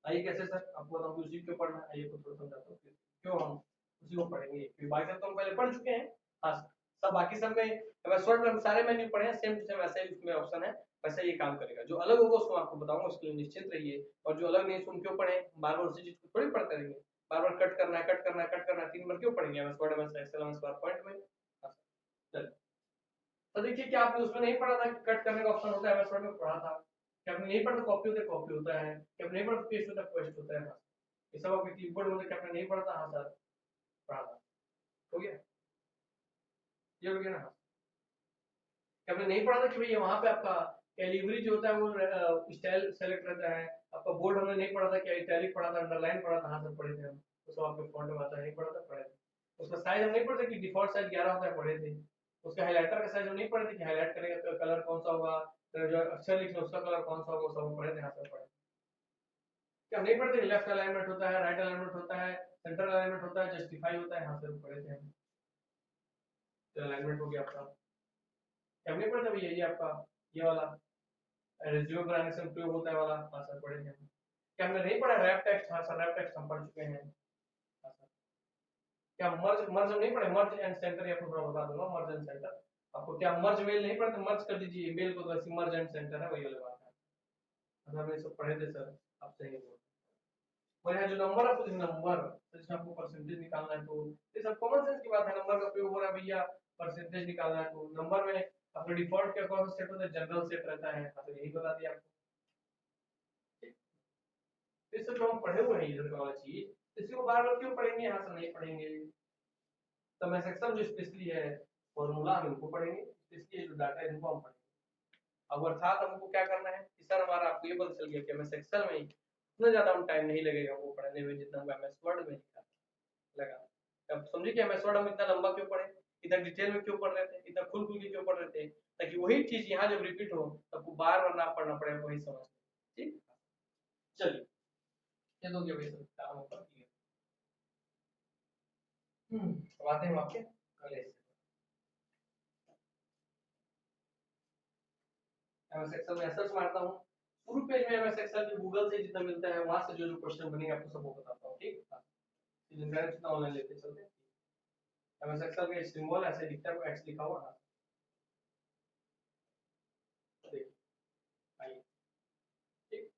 आइए कैसे सर, आपको बताऊं कि उसी क्यों पढ़ना है, आइए तो थोड़ा समझाता हूँ क्यों हम उसी को पढ़ेंगे, क्योंकि बाकी सब तो हम पहले पढ़ चुके हैं। हाँ सर, सब बाकी सब में एमएस वर्ड में हम सारे मेन्यू पढ़े हैं, सेम टू सेम ऐसा ही उसमें ऑप्शन है, वैसा ये काम करेगा। जो अलग होगा उसको आपको बताऊंगा, उसके लिए निश्चिंत रहिए। और जो अलग नहीं उसको हम क्यों पढ़े, बार बार उसी चीज को थोड़ी पढ़ते रहेंगे, बार बार कट करना है, कट करना है, कट करना है, 3 बार क्यों पढ़ेंगे MS Word, MS Excel, MS PowerPoint में। हाँ सर, चलिए। तो देखिए क्या आपने उसमें नहीं पढ़ा था कि कट करने का ऑप्शन होता है, एमएस वर्ड में पढ़ा था। क्या आपने नहीं पढ़ा, कॉपी होता है, कॉपी होता है। क्या आपने नहीं पढ़ा, पेस्ट होता है, पेस्ट होता है। हाँ, ये सब आपके कीबोर्ड में, क्या आपने नहीं पढ़ा था, हाँ सर पढ़ा था, हो गया, ये हो गया ना। क्या आपने नहीं पढ़ा था कि भैया वहां पे आपका कैलिबरी जो होता है वो स्टाइल सेलेक्ट रहता है। आपका बोल्ड हमने नहीं पढ़ा था, क्या इटैलिक पढ़ा था, अंडरलाइन पढ़ा था, हाँ सर पढ़े थे हम। तो सब आपके फॉन्ट में आता है, नहीं पढ़ा था, पढ़े थे। उसका साइज हम नहीं पढ़े थे कि डिफॉल्ट साइज 11 होता है, पढ़े थे। उसका हाइलाइटर का साइज हम नहीं पढ़े थे कि हाईलाइट करने का कलर कौन सा होगा, तो जो अक्षर लिखना उसका कलर कौन सा होगा, सब पढ़े थे, हाँ सर पढ़े थे। क्या हम नहीं पढ़ते कि लेफ्ट अलाइनमेंट होता है, राइट अलाइनमेंट होता है, सेंटर अलाइनमेंट होता है, जस्टिफाई होता है, हाँ सर पढ़े थे हम। तो अलाइनमेंट हो गया आपका। क्या हम नहीं पढ़ते भैया ये आपका ये वाला रिज्यूम बनाने से उपयोग होता है वाला, हाँ सर पढ़े थे हम। क्या हमने नहीं पढ़ा रैप टेक्स्ट, हाँ सर रैप टेक्स्ट हम पढ़ चुके हैं, हाँ सर। क्या मर्ज मर्ज हम नहीं पढ़े, मर्ज एंड सेंटर, आपको थोड़ा बता दूंगा, मर्ज एंड सेंटर। आपको क्या मर्ज मेल नहीं पढ़े तो मर्ज कर दीजिए मेल को, तो ऐसी मर्ज एंड सेंटर है, वही वाली बात है। हाँ, हमने सब पढ़े थे सर, आप सही बोल। और यहाँ जो नंबर आपको नंबर, जिसमें आपको परसेंटेज निकालना है, तो ये सब कॉमन सेंस की बात है, नंबर का प्रयोग हो रहा है भैया, परसेंटेज निकालना है, तो नंबर में अपने डिफॉल्ट क्या कौन सा सेट होता है, जनरल सेट रहता है, हाँ तो यही बता दिया आपको। ये सब जो हम पढ़े हुए हैं इधर का वाला चीज, इसी को बार बार क्यों पढ़ेंगे, यहाँ से नहीं पढ़ेंगे। तो मैं सेक्शन जो स्पेशली है फॉर्मूला हम इनको पढ़ेंगे, स्पेशली जो डाटा है इनको हम पढ़ेंगे। अब अर्थात हमको क्या करना है कि सर हमारा आपको ये पता चल गया कि एमएस एक्सेल में इतना ज्यादा हम टाइम नहीं लगेगा वो पढ़ने में जितना हमको एमएस वर्ड में लगा। अब समझिए कि एमएस वर्ड हम इतना लंबा क्यों पढ़े, इतना डिटेल में क्यों पढ़ रहे थे, इतना खुल खुल के क्यों पढ़ रहे थे, ताकि वही चीज यहाँ जब रिपीट हो तो आपको बार बार ना पढ़ना पड़े, वही समझ। ठीक, चलिए ये तो गया भाई सब काम ऊपर किया। अब आते हैं हम आपके अगले एमएस एक्सेल में सर्च मारता हूँ, शुरू पेज में एमएस एक्सेल जो गूगल से जितना मिलता है वहां से जो जो क्वेश्चन बनेंगे आपको सबको बताता हूँ। ठीक, जानकारी जितना ऑनलाइन लेते चलते हैं। एमएस एक्सेल का सिंबल ऐसे दिखता है, एक्स लिखा हुआ है, देखिए आइए। ठीक,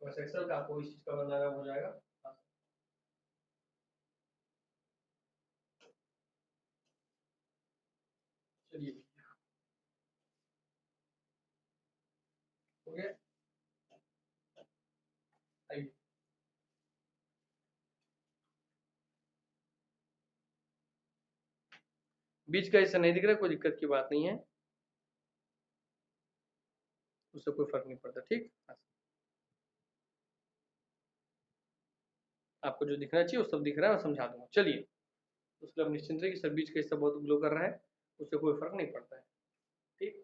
एमएस एक्सेल का आपको इस चीज का अंदाजा हो जाएगा। हाँ, चलिए हो गया, आइए। बीच का हिस्सा नहीं दिख रहा, कोई दिक्कत की बात नहीं है, उससे कोई फर्क नहीं पड़ता। ठीक, आपको जो दिखना चाहिए वो सब दिख रहा है, मैं समझा दूंगा। चलिए, उसके लिए आप निश्चिंत रहिए कि सर बीच का हिस्सा बहुत ग्लो कर रहा है, उससे कोई फर्क नहीं पड़ता है। ठीक,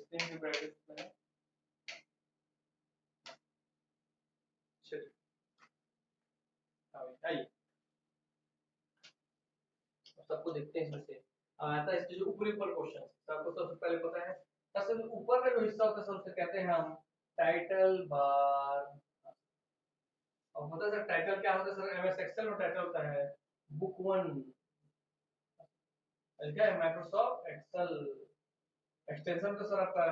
स्क्रीन की ब्राइटनेस कितना है, चलिए आइए सबको देखते हैं इसमें से। आता है इसके जो ऊपरी ऊपर क्वेश्चन, आपको सबसे पहले पता है सबसे ऊपर का जो हिस्सा होता है सबसे कहते हैं हम टाइटल बार। अब होता है सर टाइटल क्या होता है सर, एमएस एक्सेल में टाइटल होता है बुक वन, क्या है माइक्रोसॉफ्ट एक्सेल, एक्सटेंशन तो सर आपका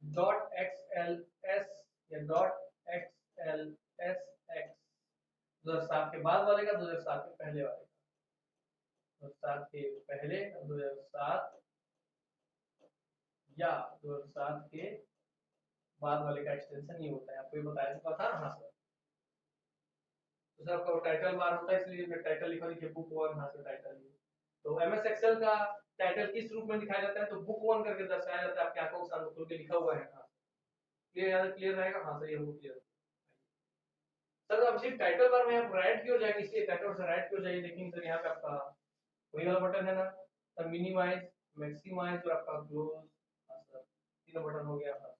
डॉट एक्सएल एस या डॉट एक्सएल एस एक्स 2007 के बाद वाले का, 2007 के पहले वाले का। 2007 के पहले, 2007 या 2007 के बाद वाले का एक्सटेंशन ये होता है। आपको ये बताया तो था। हाँ सर। तो सर आपका टाइटल बार होता है, इसलिए मैं टाइटल लिखा, देखिए बुक 1, हाँ सर टाइटल। तो एमएस एक्सेल का टाइटल किस रूप में दिखाया जाता है, तो बुक 1 करके दर्शाया जाता है। आपकी आंखों के सामने खुल के लिखा हुआ है। हाँ क्लियर, क्लियर रहेगा। हाँ सर ये हमको क्लियर। सर अब सिर्फ टाइटल बार में आप राइट की ओर जाएंगे, इसलिए टाइटल से राइट की ओर जाइए। देखेंगे सर यहाँ पे आपका वही वाला बटन है ना सर, मिनिमाइज, मैक्सिमाइज और आपका क्लोज। हाँ सर तीनों बटन हो गया। हाँ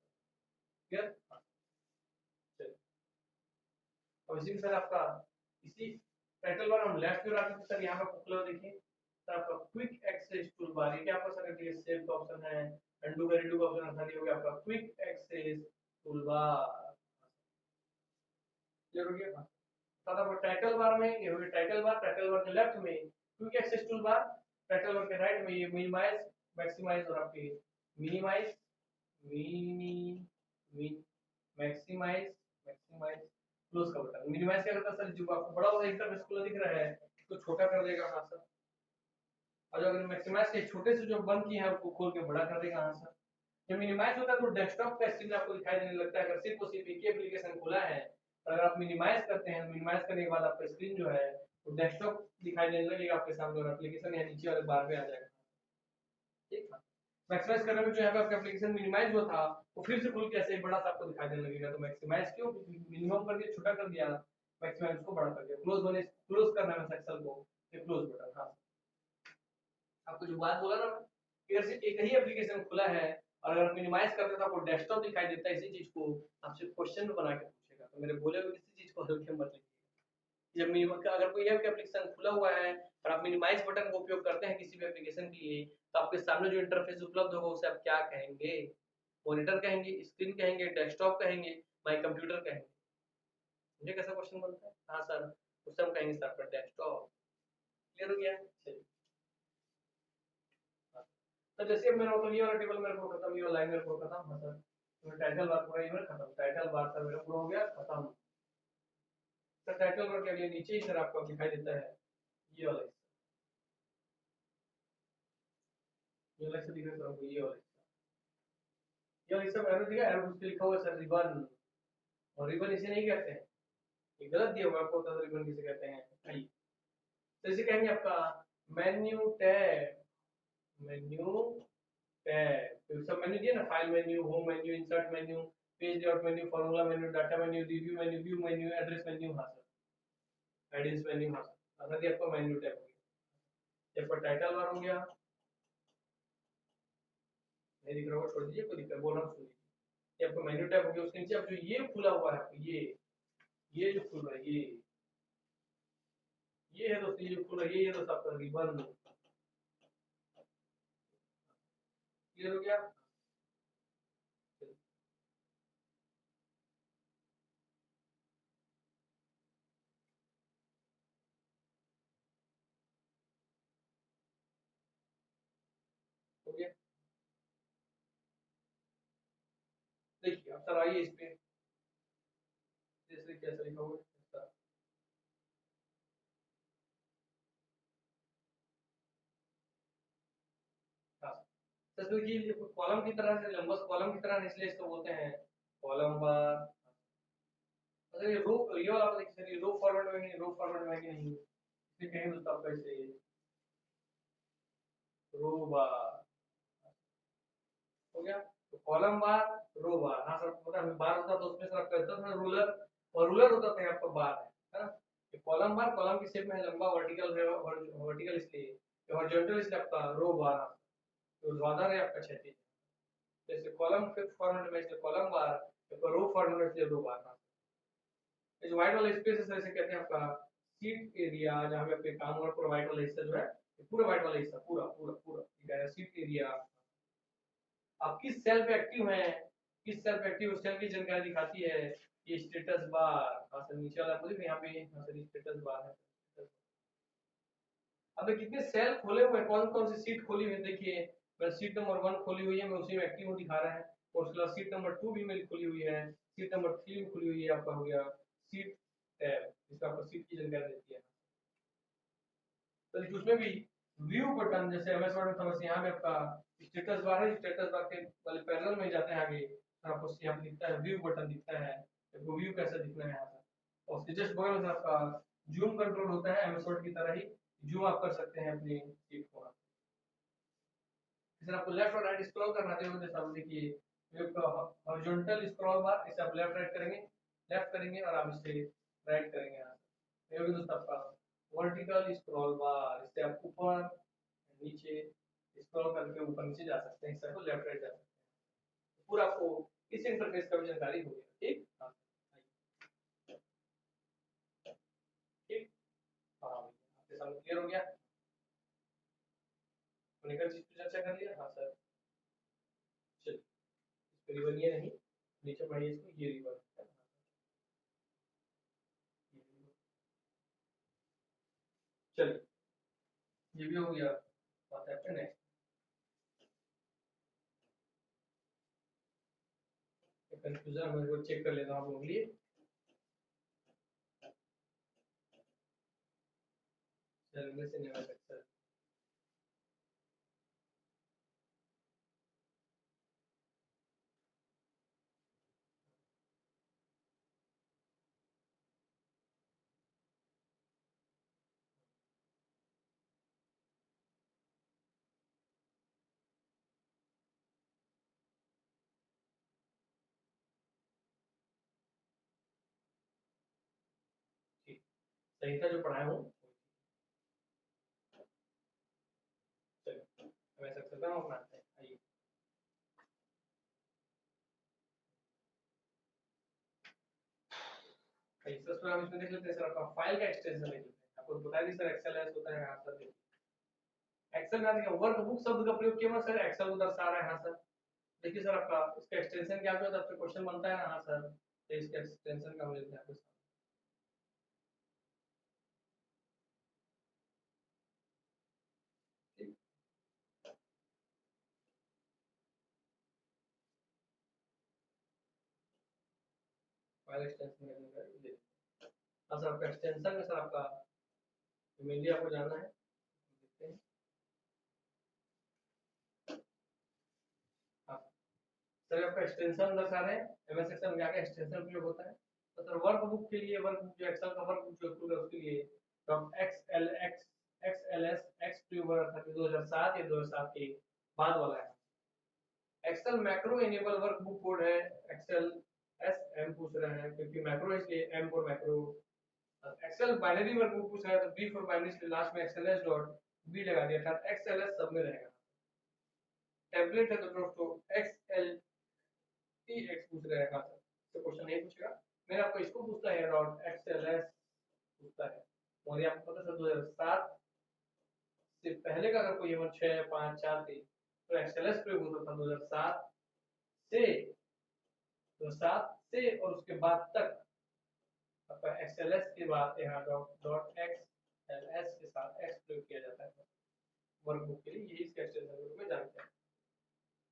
क्लियर। चलिए अब इसी में सर आपका इसी टाइटल बार हम लेफ्ट की ओर आते हैं सर, यहाँ पे खुला देखिए सर आपका क्विक एक्सेस टूल बार। ये क्या आपका सर है, सेव का ऑप्शन है, अंडू का रीडू का ऑप्शन है सर, ये हो गया आपका quick access tool bar. Clear हो गया। तथा वो टाइटल बार में ये हो गया टाइटल बार, टाइटल बार के लेफ्ट में quick access tool bar, title bar के राइट में ये मिनिमाइज, मैक्सिमाइज और आपके minimise, mini min maximise, maximise close का बटन। मिनिमाइज क्या करता है सर, जो आपको बड़ा वाला इंटरफेस खुला दिख रहा है तो छोटा कर देगा। हाँ सर। और जो अगर मैक्सिमाइज के छोटे से जो बंद किए हैं उसको खोल के बड़ा कर देगा। हाँ सर। जब मिनिमाइज होता है तो डेस्कटॉप का स्क्रीन आपको दिखाई देने लगता है। अगर सिर्फ और सिर्फ एक ही एप्लीकेशन खुला है, तो अगर आप मिनिमाइज करते हैं, मिनिमाइज करने के बाद आपका स्क्रीन जो है वो डेस्कटॉप दिखाई देने लगेगा आपके सामने, और एप्लीकेशन यहाँ नीचे वाले बार पे आ जाएगा। ठीक है। मैक्सिमाइज करने में जो है आपका एप्लीकेशन मिनिमाइज हुआ था वो फिर से खुल के ऐसे ही बड़ा सा आपको दिखाई देने लगेगा। तो मैक्सिमाइज क्यों, मिनिमम कर दिया, छोटा कर दिया, मैक्सिमाइज को बड़ा कर दिया। क्लोज होने, क्लोज करना है एक्सेल को, ये क्लोज बटन। हाँ आपको जो बात बोला ना कि अगर सिर्फ एक ही एप्लीकेशन खुला है और अगर मिनिमाइज करते तो आपको डेस्कटॉप दिखाई देता है, इसी चीज को आपसे क्वेश्चन में बना के पूछेगा। तो मेरे बोले हुए किसी चीज को हल्के मत लीजिए। जब मिनिमम का अगर कोई एक एप्लीकेशन खुला हुआ है और आप मिनिमाइज बटन का उपयोग करते हैं किसी भी एप्लीकेशन के लिए, तो आपके सामने जो इंटरफेस उपलब्ध होगा उसे आप क्या कहेंगे, मॉनिटर कहेंगे, स्क्रीन कहेंगे, डेस्कटॉप कहेंगे, माई कंप्यूटर कहेंगे। मुझे कैसा क्वेश्चन बनता है। हाँ सर उससे हम कहेंगे सर पर डेस्कटॉप। क्लियर हो गया। चलिए तो जैसे मेरा मतलब ये वाला टेबल मेरे को खत्म, ये वाला लाइन मेरे को खत्म। हाँ सर तो टाइटल बार पूरा ये मेरा खत्म, टाइटल बार सर मेरा पूरा हो गया खत्म। सर टाइटल बार के लिए नीचे ही सर आपको दिखाई देता है ये वाला हिस्सा, ये वाला हिस्सा दिख रहा है सर आपको, ये वाला हिस्सा, ये वाला हिस्सा एरो दिखा, एरो उसपे लिखा हुआ है सर रिबन। और रिबन इसे नहीं कहते हैं, ये गलत दिया हुआ है आपको, तो रिबन किसे कहते हैं। आइए तो इसे कहेंगे आपका मेन्यू टैब, मेन्यू टैब। तो सब मेन्यू दिए ना, file menu, home menu, insert menu, page layout menu, formula menu, data menu, review menu, view menu, address menu. हाँ सर एडिट्स मेन्यू। हाँ सर अगर ये आपका मेन्यू टैब हो गया। आपका टाइटल बार हो गया, नहीं दिख रहा होगा छोड़ दीजिए, कोई दिक्कत, बोल रहा हूँ सुन लीजिए। ये आपका मेन्यू टैब हो गया, उसके नीचे अब जो ये खुला हुआ है ये जो खुल रहा है ये है दोस्तों, ये जो खुल रहा है ये दोस्तों आपका रिबन। क्लियर हो गया। हो गया। देखिए अब सर आइए इस पे, जैसे कैसे लिखा हुआ है। हाँ सर देखिए कॉलम की तरह से, लंबस कॉलम की तरह, इसलिए इसको बोलते हैं कॉलम बार। अच्छा ये रो, ये वाला आप देखिए सर, ये रो फॉर्मेट में नहीं, रो फॉर्मेट में है कि नहीं, इसलिए कहेंगे दोस्तों आपका इसे रो बार। हो गया। तो कॉलम बार, रो बार। हाँ सर पता है बार होता तो उसमें सर आपका होता था रूलर, और रूलर होता था आपका बार है ना। ये कॉलम बार कॉलम की शेप में है, लंबा वर्टिकल है, वर्टिकल इसलिए, हॉरिजॉन्टल इसलिए आपका रो बार। तो ऊर्ध्वाधर है आपका क्षैतिज। जैसे कॉलम के फॉर्मेट में इसलिए कॉलम बार, रो फॉर्मेट में इसलिए रो बार। ये जो व्हाइट वाला स्पेस है सर इसे कहते हैं आपका सीट एरिया, जहाँ पे आपके काम हो रहा है। पूरा व्हाइट वाला हिस्सा जो है, ये पूरा व्हाइट वाला हिस्सा, पूरा पूरा पूरा ठीक है, सीट एरिया। आप किस सेल पे एक्टिव हैं, किस सेल पे एक्टिव, उस सेल की जानकारी दिखाती है ये स्टेटस बार। हाँ सर नीचे वाला मुझे यहाँ पे, हाँ सर स्टेटस बार है। अब ये कितने सेल खोले हुए हैं, कौन कौन सी सीट खोली हुई है देखिए। मैं सीट नंबर 1 खोली हुई है, मैं उसी में एक्टिव हूँ दिखा रहा है। और उसके बाद सीट नंबर 2 भी मेरी खुली हुई है, सीट नंबर 3 भी खुली हुई है, आपका हो गया सीट टैब, जिसमें आपको सीट की जानकारी देती है। तो उसमें भी व्यू बटन, जैसे एमएस वर्ड में था बस यहाँ पे आपका स्टेटस बार है, स्टेटस बार के वाले पैरेलल में जाते हैं आगे, तो आपको यहाँ पे दिखता है व्यू बटन दिखता है, आपको व्यू कैसे दिखना है यहाँ पर। और उसके जस्ट बगल में आपका जूम कंट्रोल होता है, एमएस वर्ड की तरह ही जूम आप कर सकते हैं अपनी सीट को। जैसे आपको लेफ्ट और राइट स्क्रॉल करना है, जैसे आप देखिए हॉरिजॉन्टल स्क्रॉल बार, इसे आप लेफ्ट राइट करेंगे, लेफ्ट करेंगे और आप इसे राइट करेंगे यहाँ से। ये भी दोस्तों आपका वर्टिकल स्क्रॉल बार, इससे आप ऊपर नीचे स्क्रॉल करके ऊपर नीचे जा सकते हैं, इससे आपको लेफ्ट राइट जा सकते हैं। पूरा आपको इस इंटरफेस का भी जानकारी हो गया, ठीक। हाँ ठीक, हाँ आपके सामने क्लियर हो गया, निकल चीज पे चर्चा कर लिया। हाँ सर, चलिए इसको रिबन ये नहीं, नीचे पढ़िए इसको, ये रिबन है। चलिए ये भी हो गया, बात है अपने नेक्स्ट कंफ्यूजन मेरे को चेक कर लेता हूँ आप लोग लिए। चलिए से नहीं सकता, ठीक सही था जो पढ़ाया हूँ। चलिए मैं सक्सेस हम अपनाते हैं, आइए। सबसे पहले हम इसमें देख लेते हैं सर, आपका फाइल का एक्सटेंशन देख लेते हैं। आपको बताया नहीं सर एक्सेल एस होता है यहाँ सर, एक्सेल में देखिए वर्कबुक शब्द का प्रयोग किया सर, एक्सेल को दर्शा रहा है यहाँ सर। देखिए सर आपका इसका एक्सटेंशन क्या होता है, आपसे क्वेश्चन बनता है ना। हाँ सर, तो इसका एक्सटेंशन का हम लेते हैं आपके साथ। ठीक, फाइल एक्सटेंशन का जानकारी ले। हाँ सर, आपका एक्सटेंशन में सर आपका मेनली आपको जानना है, देखते हैं। हाँ सर, आपका एक्सटेंशन दर्शा रहे हैं एमएस एक्सेल में क्या क्या एक्सटेंशन प्रयोग होता है। तो सर वर्कबुक के लिए, वर्कबुक जो एक्सेल का वर्कबुक जो टूल है उसके लिए डॉट एक्सएलएक्स एक्सएलएस एक्स प्रयोग हो रहा था कि 2007 या 2007 के बाद वाला है। Excel macro enable workbook code है, एक्सेल एस एम पूछ रहे हैं क्योंकि मैक्रो इसलिए M for macro. Excel binary workbook पूछ रहा है तो बी फॉर बाइनरी, इसलिए लास्ट में एक्सएलएस डॉट बी लगा दिया था, एक्सएलएस सब में रहेगा। टेम्पलेट है तो दोस्तों एक्सएल टी एक्स पूछ रहे हैं। हाँ सर, तो क्वेश्चन नहीं पूछेगा, मैंने आपको इसको पूछता है डॉट एक्सएलएस पूछता है। और ये आपको पता है 2007 से पहले का अगर कोई 6 5 4 थी तो एक्सएलएस प्रयोग होता था 2007 से, तो 7 से और उसके बाद तक आपका एक्सएलएस के बाद यहाँ डॉट एक्सएलएस के साथ एक्स प्रयोग किया जाता है वर्कबुक के लिए, यही इसके एक्सटेंशन के रूप में जानते हैं।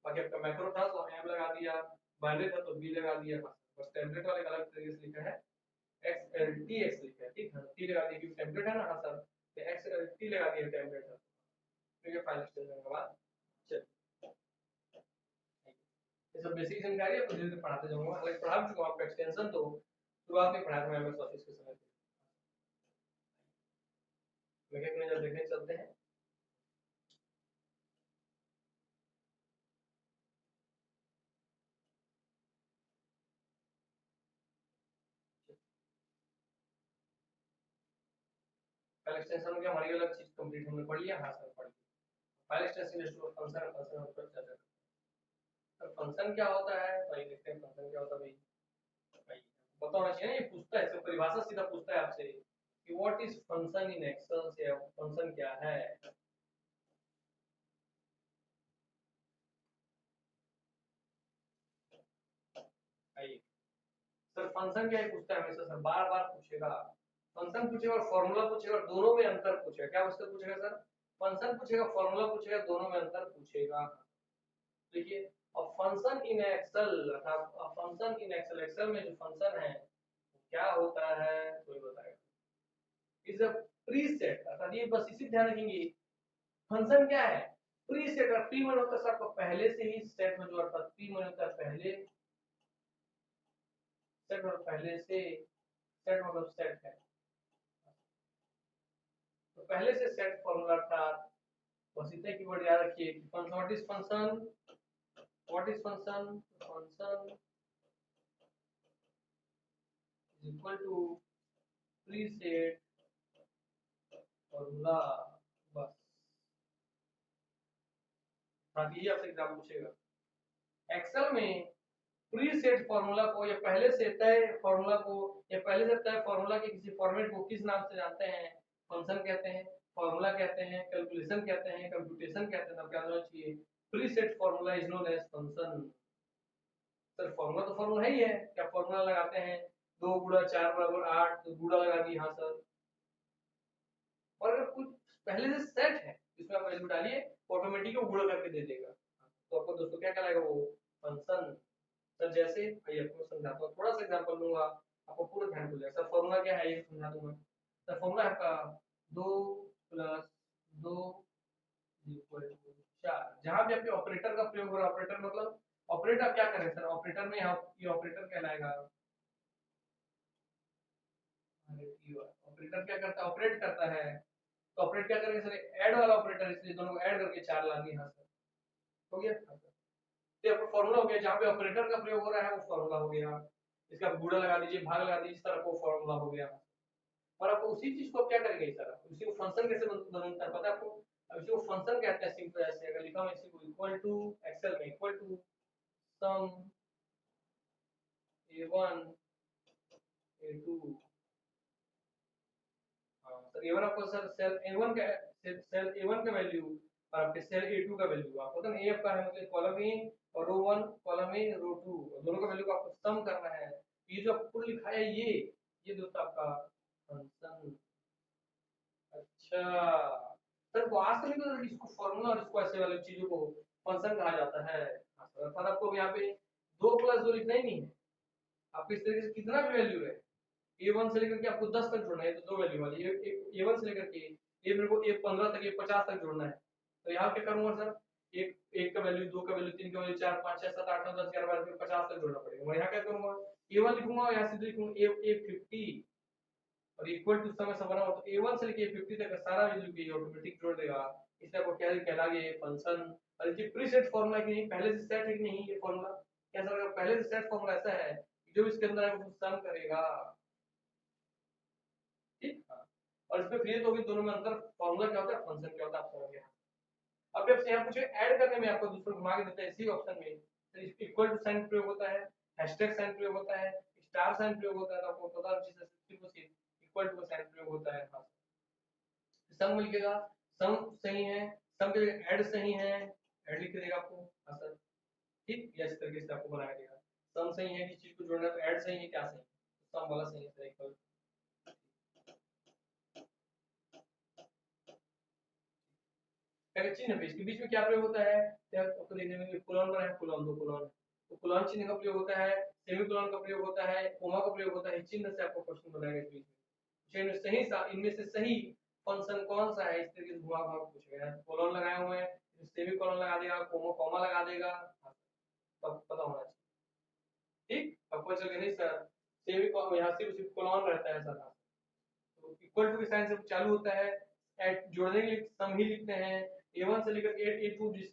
बाकी आपका मैक्रो था तो एम लगा दिया, बाइनरी था तो बी लगा दिया, बस टेम्पलेट वाले अलग तरीके से लिखा है, एक्सएलटी एक्स लिखा है, ठीक है, टी लगा दिया क्योंकि टेम्पलेट है ना। हाँ सर, तो एक्सएलटी लगा दिया टेम्पलेट है, ठीक है। फाइल एक्सटेंशन के बाद चलिए ये सब बेसिक जानकारी आपको धीरे धीरे पढ़ाते जाऊंगा, हालांकि पढ़ा चुका हूं आपका एक्सटेंशन तो शुरुआत में पढ़ाया था मैं एमएस ऑफिस के समय पे। मैकेनिज्म देखने चलते हैं। फाइल एक्सटेंशन हो गया, हमारी अलग चीज कंप्लीट हमने पढ़ लिया। हाँ सर पढ़ लिया। File extension install function, function पर चर्चा करते हैं। सर फंक्शन क्या होता है, तो ये देखते हैं फंक्शन क्या होता है भाई। भाई पता होना चाहिए ना, ये पूछता है, इसको परिभाषा सीधा पूछता है आपसे कि what is function in Excel, से फंक्शन क्या है। आइए सर, फंक्शन क्या है पूछता है हमेशा सर, बार बार पूछेगा। फंक्शन पूछेगा और फॉर्मूला पूछेगा और दोनों में अंतर पूछेगा। क्या उससे पूछेगा सर, फंक्शन पूछेगा, फॉर्मूला पूछेगा, दोनों में अंतर पूछेगा। देखिए अब function in Excel, function in Excel, Excel में जो फंक्शन है क्या होता है कोई बताएगा? इज अ प्रीसेट, अर्थात ये बस इसी ध्यान रखेंगे फंक्शन क्या है, प्रीसेट। और प्री मन होता है आपको पहले से ही सेट हो, जो अर्थात प्री मन होता है पहले सेट, और पहले से सेट मतलब सेट है, तो पहले से सेट फॉर्मूला था। बस इतने कीवर्ड याद रखिए कि function, what is function, what is function, function is equal to preset formula. बस हाँ, ये आपसे एग्जाम पूछेगा एक्सेल में प्रीसेट फॉर्मूला को या पहले से तय फॉर्मूला को या पहले से तय फॉर्मूला के किसी फॉर्मेट को किस नाम से जानते हैं? फंक्शन कहते हैं, फॉर्मूला कहते हैं, कैलकुलेशन कहते हैं, कंप्यूटेशन कहते हैं। क्या होना चाहिए? Preset formula is known as function. Sir formula तो फॉर्मूला है ही है, क्या फॉर्मूला लगाते हैं 2 गुणा 4 बराबर 8, तो गुणा लगा दी, हाँ सर। और अगर कुछ पहले से सेट है इसमें आप वैल्यू डालिए, ऑटोमेटिक वो गुणा करके दे देगा, तो आपको दोस्तों क्या कहलाएगा वो? फंक्शन। सर जैसे आइए आपको समझाता हूँ, थोड़ा सा एग्जांपल दूंगा, आपको पूरा ध्यान खुल जाएगा। सर फॉर्मूला क्या है ये समझा दूंगा। सर फॉर्मूला है आपका 2 + 2 = 4। जहां भी आपके ऑपरेटर का प्रयोग हो रहा है, ऑपरेटर मतलब ऑपरेटर आप क्या करें सर, ऑपरेटर में यहाँ ये ऑपरेटर कहलाएगा, ऑपरेटर क्या करता है, ऑपरेट करता है। तो ऑपरेट क्या करेंगे सर, ऐड वाला ऑपरेटर, इसलिए दोनों को ऐड करके 4 ला दिए, हाँ सर, हो गया। ये आपका फॉर्मूला हो गया, जहाँ पे ऑपरेटर का प्रयोग हो रहा है वो फॉर्मूला हो गया। इसका आप गुणा लगा दीजिए, भाग लगा दीजिए, इस तरह को फॉर्मूला हो गया। और आपको उसी चीज को आप क्या करेंगे सर, उसी को फंक्शन कैसे बनता है पता है आपको? अब इसी को फंक्शन कहते हैं सिंपल ऐसे, अगर लिखा हो इसी को इक्वल टू, एक्सेल में equal to sum a1 a2। हाँ सर a1 आपको सर सेल a1 का, सेल a1 का वैल्यू और आपके सेल a2 का वैल्यू, आपको पता है a आपका है मतलब कॉलम ए और रो 1 कॉलम ए रो 2, दोनों का वैल्यू को आपको सम करना है। ये जो आपको लिखा है ये दोस्तों आपका फंक्शन। अच्छा सर, वो आज तक नहीं पता था कि इसको फॉर्मूला और इसको ऐसे वाली चीजों को फंक्शन कहा जाता है। हाँ सर, अर्थात आपको यहाँ पे 2 + 2 लिखना ही नहीं है, आपको इस तरीके से कितना भी वैल्यू है A1 से लेकर के आपको 10 तक जोड़ना है, तो 2 वैल्यू वाली A1 से लेकर के ये मेरे को A15 तक, A50 तक जोड़ना है। तो यहाँ क्या करूंगा सर, एक एक का वैल्यू, 2 का वैल्यू, 3 का वैल्यू, 4 5 6 7 8 9 10 11 12 50 तक जोड़ना पड़ेगा। और यहाँ क्या करूंगा, A1 लिखूंगा और यहाँ सीधे लिखूंगा A50 और इक्वल टू समय से बना हो, तो A1 से लेके A50 तक का सारा वैल्यू की ऑटोमेटिक जोड़ देगा। इसलिए आपको क्या कहलाएगा फंक्शन। और ये प्रीसेट फॉर्मूला कि नहीं, पहले से सेट है कि नहीं ये फॉर्मूला, क्या सर अगर पहले से सेट फॉर्मूला ऐसा है कि जो इसके अंदर है वो सम करेगा, ठीक। हाँ। और इसमें फिर तो भी दोनों में अंतर, फॉर्मूला क्या होता है, फंक्शन क्या होता है, आप समझ गए। अब जब से यहाँ पूछे ऐड करने में, आपको दूसरा घुमा के देता है इसी ऑप्शन में, तो इक्वल टू साइन प्रयोग होता है, हैशटैग साइन प्रयोग होता है, स्टार साइन प्रयोग होता है, तो आपको पता है चीज सिर्फ और सिर्फ इक्वल टू का साइन प्रयोग होता है। हाँ, सम मिलेगा, सम सही है, सम के ऐड सही है, ऐड लिख के देगा आपको, हाँ सर, ठीक। या इस तरीके से आपको बनाया देगा, सम सही है, किस चीज को जोड़ना है, तो ऐड सही है, क्या सही है, सम वाला सही है सर, इक्वल। अगर चिन्ह पे इसके बीच में क्या प्रयोग होता है, क्या आपको देखने में कोलन बना है, कोलन दो कोलन, तो कोलन चिन्ह का प्रयोग होता है, सेमीकोलन का प्रयोग होता है, कोमा का प्रयोग होता है, चिन्ह से आपको क्वेश्चन बनाएगा इस बीच में। इनमें सही इनमें से सही फंक्शन कौन सा है, इस तरीके से घुमा घुमा पूछेगा। कोलन लगाए हुए हैं, सेमीकोलन लगा देगा, कोमा कोमा लगा देगा, तब पता होना चाहिए, ठीक। अब पता चल गया नहीं सर, सेमीकोलन यहाँ सिर्फ कोलन रहता है सर, तो इक्वल टू के साइन से चालू होता है, एट जोड़ने के लिए सम ही लिखते हैं, A1 से लेकर A2 जिस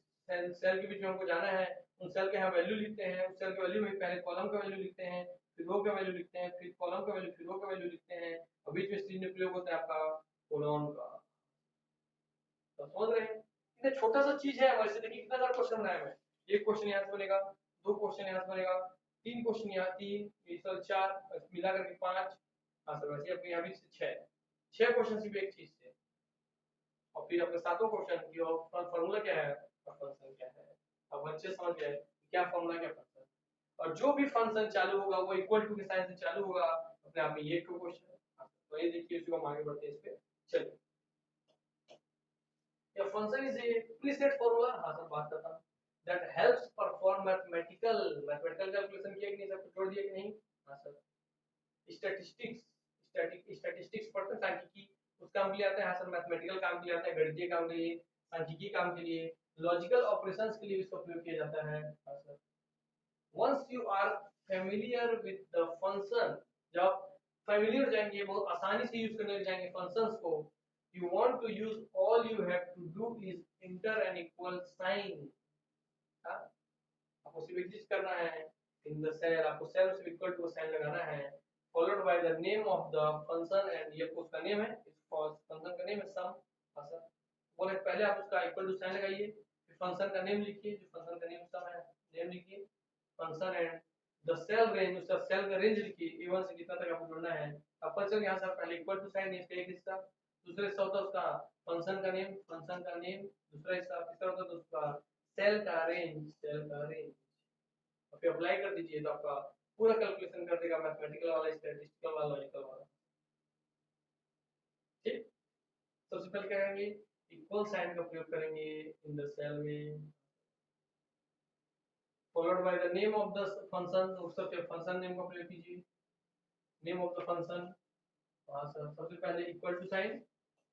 सेल के बीच में हमको जाना है उन सेल के यहाँ वैल्यू लिखते हैं, उस सेल के वैल्यू में पहले कॉलम का वैल्यू लिखते हैं, फिर रो का वैल्यू लिखते हैं, फिर कॉलम का वैल्यू, फिर रो का वैल्यू लिखते हैं, और बीच में चिन्ह प्रयोग होता है आपका कोलन का। तो समझ रहे हैं, इतना छोटा सा चीज है, वैसे देखिए कितना सारा क्वेश्चन बनाया है। एक क्वेश्चन यहाँ से बनेगा, 2 क्वेश्चन यहाँ से बनेगा, 3 क्वेश्चन यहाँ, 4 मिला करके 5, हाँ सर वैसे आपके यहाँ भी 6 क्वेश्चन सिर्फ एक चीज से, और फिर अपने सातों क्वेश्चन की फॉर्मूला क्या है और फंक्शन क्या है। अब अच्छे समझ गए क्या फॉर्मूला क्या फंक्शन, और जो भी फंक्शन चालू होगा वो इक्वल टू के साइन से चालू होगा, अपने आप में ये क्वेश्चन। तो ये देखिए, इसको हम आगे बढ़ते हैं इस पे, चलिए। या function is a preset formula, हाँ सर बात करता हूँ, that helps perform mathematical calculation किया कि नहीं, सब जोड़ दिया कि नहीं, हाँ सर, स्टैटिस्टिक्स पढ़ते हैं, सांख्यिकी उस काम के लिए आता है। हाँ सर, मैथमेटिकल काम के लिए आता है, गणितीय काम के लिए, सांख्यिकी काम के लिए, लॉजिकल ऑपरेशंस के लिए इसका उपयोग किया जाता है। हाँ sir, once you are familiar with the function, जब फेमिलियर जाएंगे, बहुत आसानी से यूज करने लग जाएंगे फंक्शंस को, you want to use, all you have to do is enter an equal sign। हाँ, आपको सिर्फ एक चीज करना है, इन द सेल, आपको सेल से इक्वल टू साइन लगाना है, followed by the name of the function, and ये उसका नेम है, इस फंक्शन का नेम है सम। हाँ सर, बोले पहले आप उसका इक्वल टू साइन लगाइए, फिर फंक्शन का नेम लिखिए, जो फंक्शन का नेम सम है, नेम लिखिए, function and the cell range, उसका सेल का रेंज लिखिए, a1 से कितना तक आपको जोड़ना है। अब पता यहाँ सर पहले इक्वल टू साइन, इसका एक हिस्सा, दूसरे हिस्सा होता है उसका फंक्शन का नेम, दूसरा हिस्सा, तीसरा होता है उसका सेल का रेंज, फिर अप्लाई कर दीजिए तो आपका पूरा कैलकुलेशन कर देगा, मैथमेटिकल वाला, स्टैटिस्टिकल वाला, लॉजिकल वाला। ठीक, सबसे पहले क्या करेंगे, इक्वल साइन का प्रयोग करेंगे इन द सेल में, followed by the name of the function, उसका फंक्शन नेम का प्रयोग कीजिए, नेम ऑफ द फंक्शन। हाँ सर, सबसे पहले इक्वल टू साइन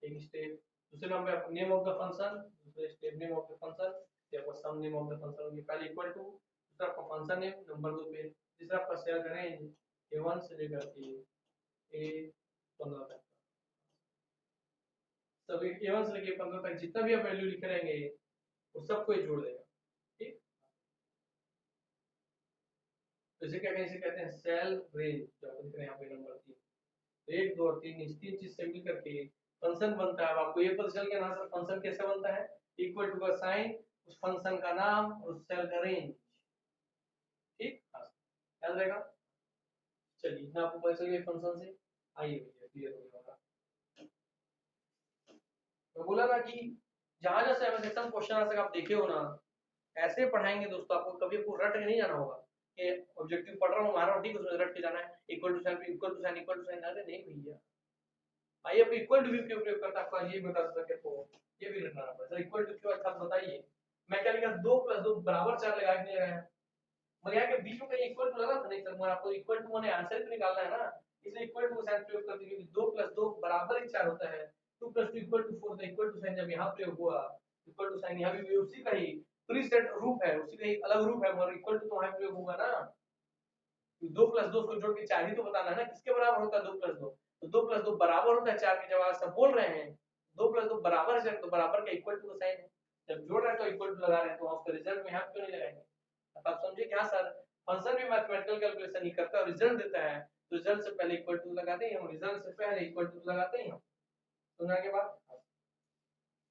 एक स्टेप, दूसरे number name of the function, दूसरे step name of the function, फिर आपका sum name of the function होगी, पहले इक्वल टू, दूसरा आपका फंक्शन नेम, नंबर 2 पे, तीसरा आपका सेल का रेंज a1 से लेकर के a15 तक, सभी a1 से लेकर 15 तक जितना भी आप वैल्यू लिख रहेंगे वो सबको जोड़ देगा। ठीक, तो इसे क्या कहते हैं सेल रेंज, जो आप लिख रहे हैं यहाँ पे नंबर 3, तो 1 2 3 इस तीन चीज से मिल करके फंक्शन बनता है। अब आपको ये पता चल गया ना सर फंक्शन कैसे बनता है, इक्वल टू का साइन, उस फंक्शन का नाम और उस सेल का रेंज। ठीक, हाँ, याद रहेगा। चलिए इतना आपको पता चल गया फंक्शन से, आइए भैया क्लियर हो गया होगा। मैं बोला ना कि जहां जैसे एमएसएक्सएल क्वेश्चन आंसर आप देखे हो ना, ऐसे पढ़ाएंगे दोस्तों, आपको कभी आपको रट के नहीं जाना होगा कि ऑब्जेक्टिव पढ़ रहा हूँ मारा ठीक उसमें रट के जाना है, equal to sign equal to sign equal to sign, अरे नहीं भैया, आइए आप इक्वल टू भी क्यों प्रयोग करता है, आपका ये बता सके तो ये भी लिखना पड़ेगा। इक्वल टू क्यों, अच्छा बताइए, मैं क्या लिखा, 2 + 2 बराबर 4 लगा के नहीं लगाया, मैं यहाँ के बीच में कहीं इक्वल टू लगा था नहीं सर, मैं आपको इक्वल टू मैंने आंसर भी निकालना है ना, इसलिए इक्वल टू का साइन प्रयोग करते हैं, क्योंकि 2 + 2 बराबर ही 4 होता है, 2 + 2 = 4, तो इक्वल टू साइन जब यहाँ प्रयोग हुआ, इक्वल टू साइन यहाँ भी उसी का ही प्रीसेट रूप है, उसी का ही अलग रूप है, मगर इक्वल टू तो वहाँ प्रयोग होगा ना, 2 + 2 को जोड़ के 4 ही तो बताना है ना, किसके बराबर होता है 2 + 2, तो 2 + 2 बराबर होता है 4 के, जब आप सब बोल रहे हैं 2 + 2 बराबर है, तो बराबर का इक्वल टू का साइन है, जब जोड़ रहे हैं तो इक्वल टू लगा रहे हैं, तो उसका रिजल्ट में यहाँ क्यों नहीं लगाएंगे। आप समझे क्या सर, फंक्शन भी मैथमेटिकल कैलकुलेशन ही करता है और रिजल्ट देता है, तो रिजल्ट से पहले इक्वल टू लगाते हैं हम, रिजल्ट से पहले इक्वल टू लगाते हैं हम। सुनने के बाद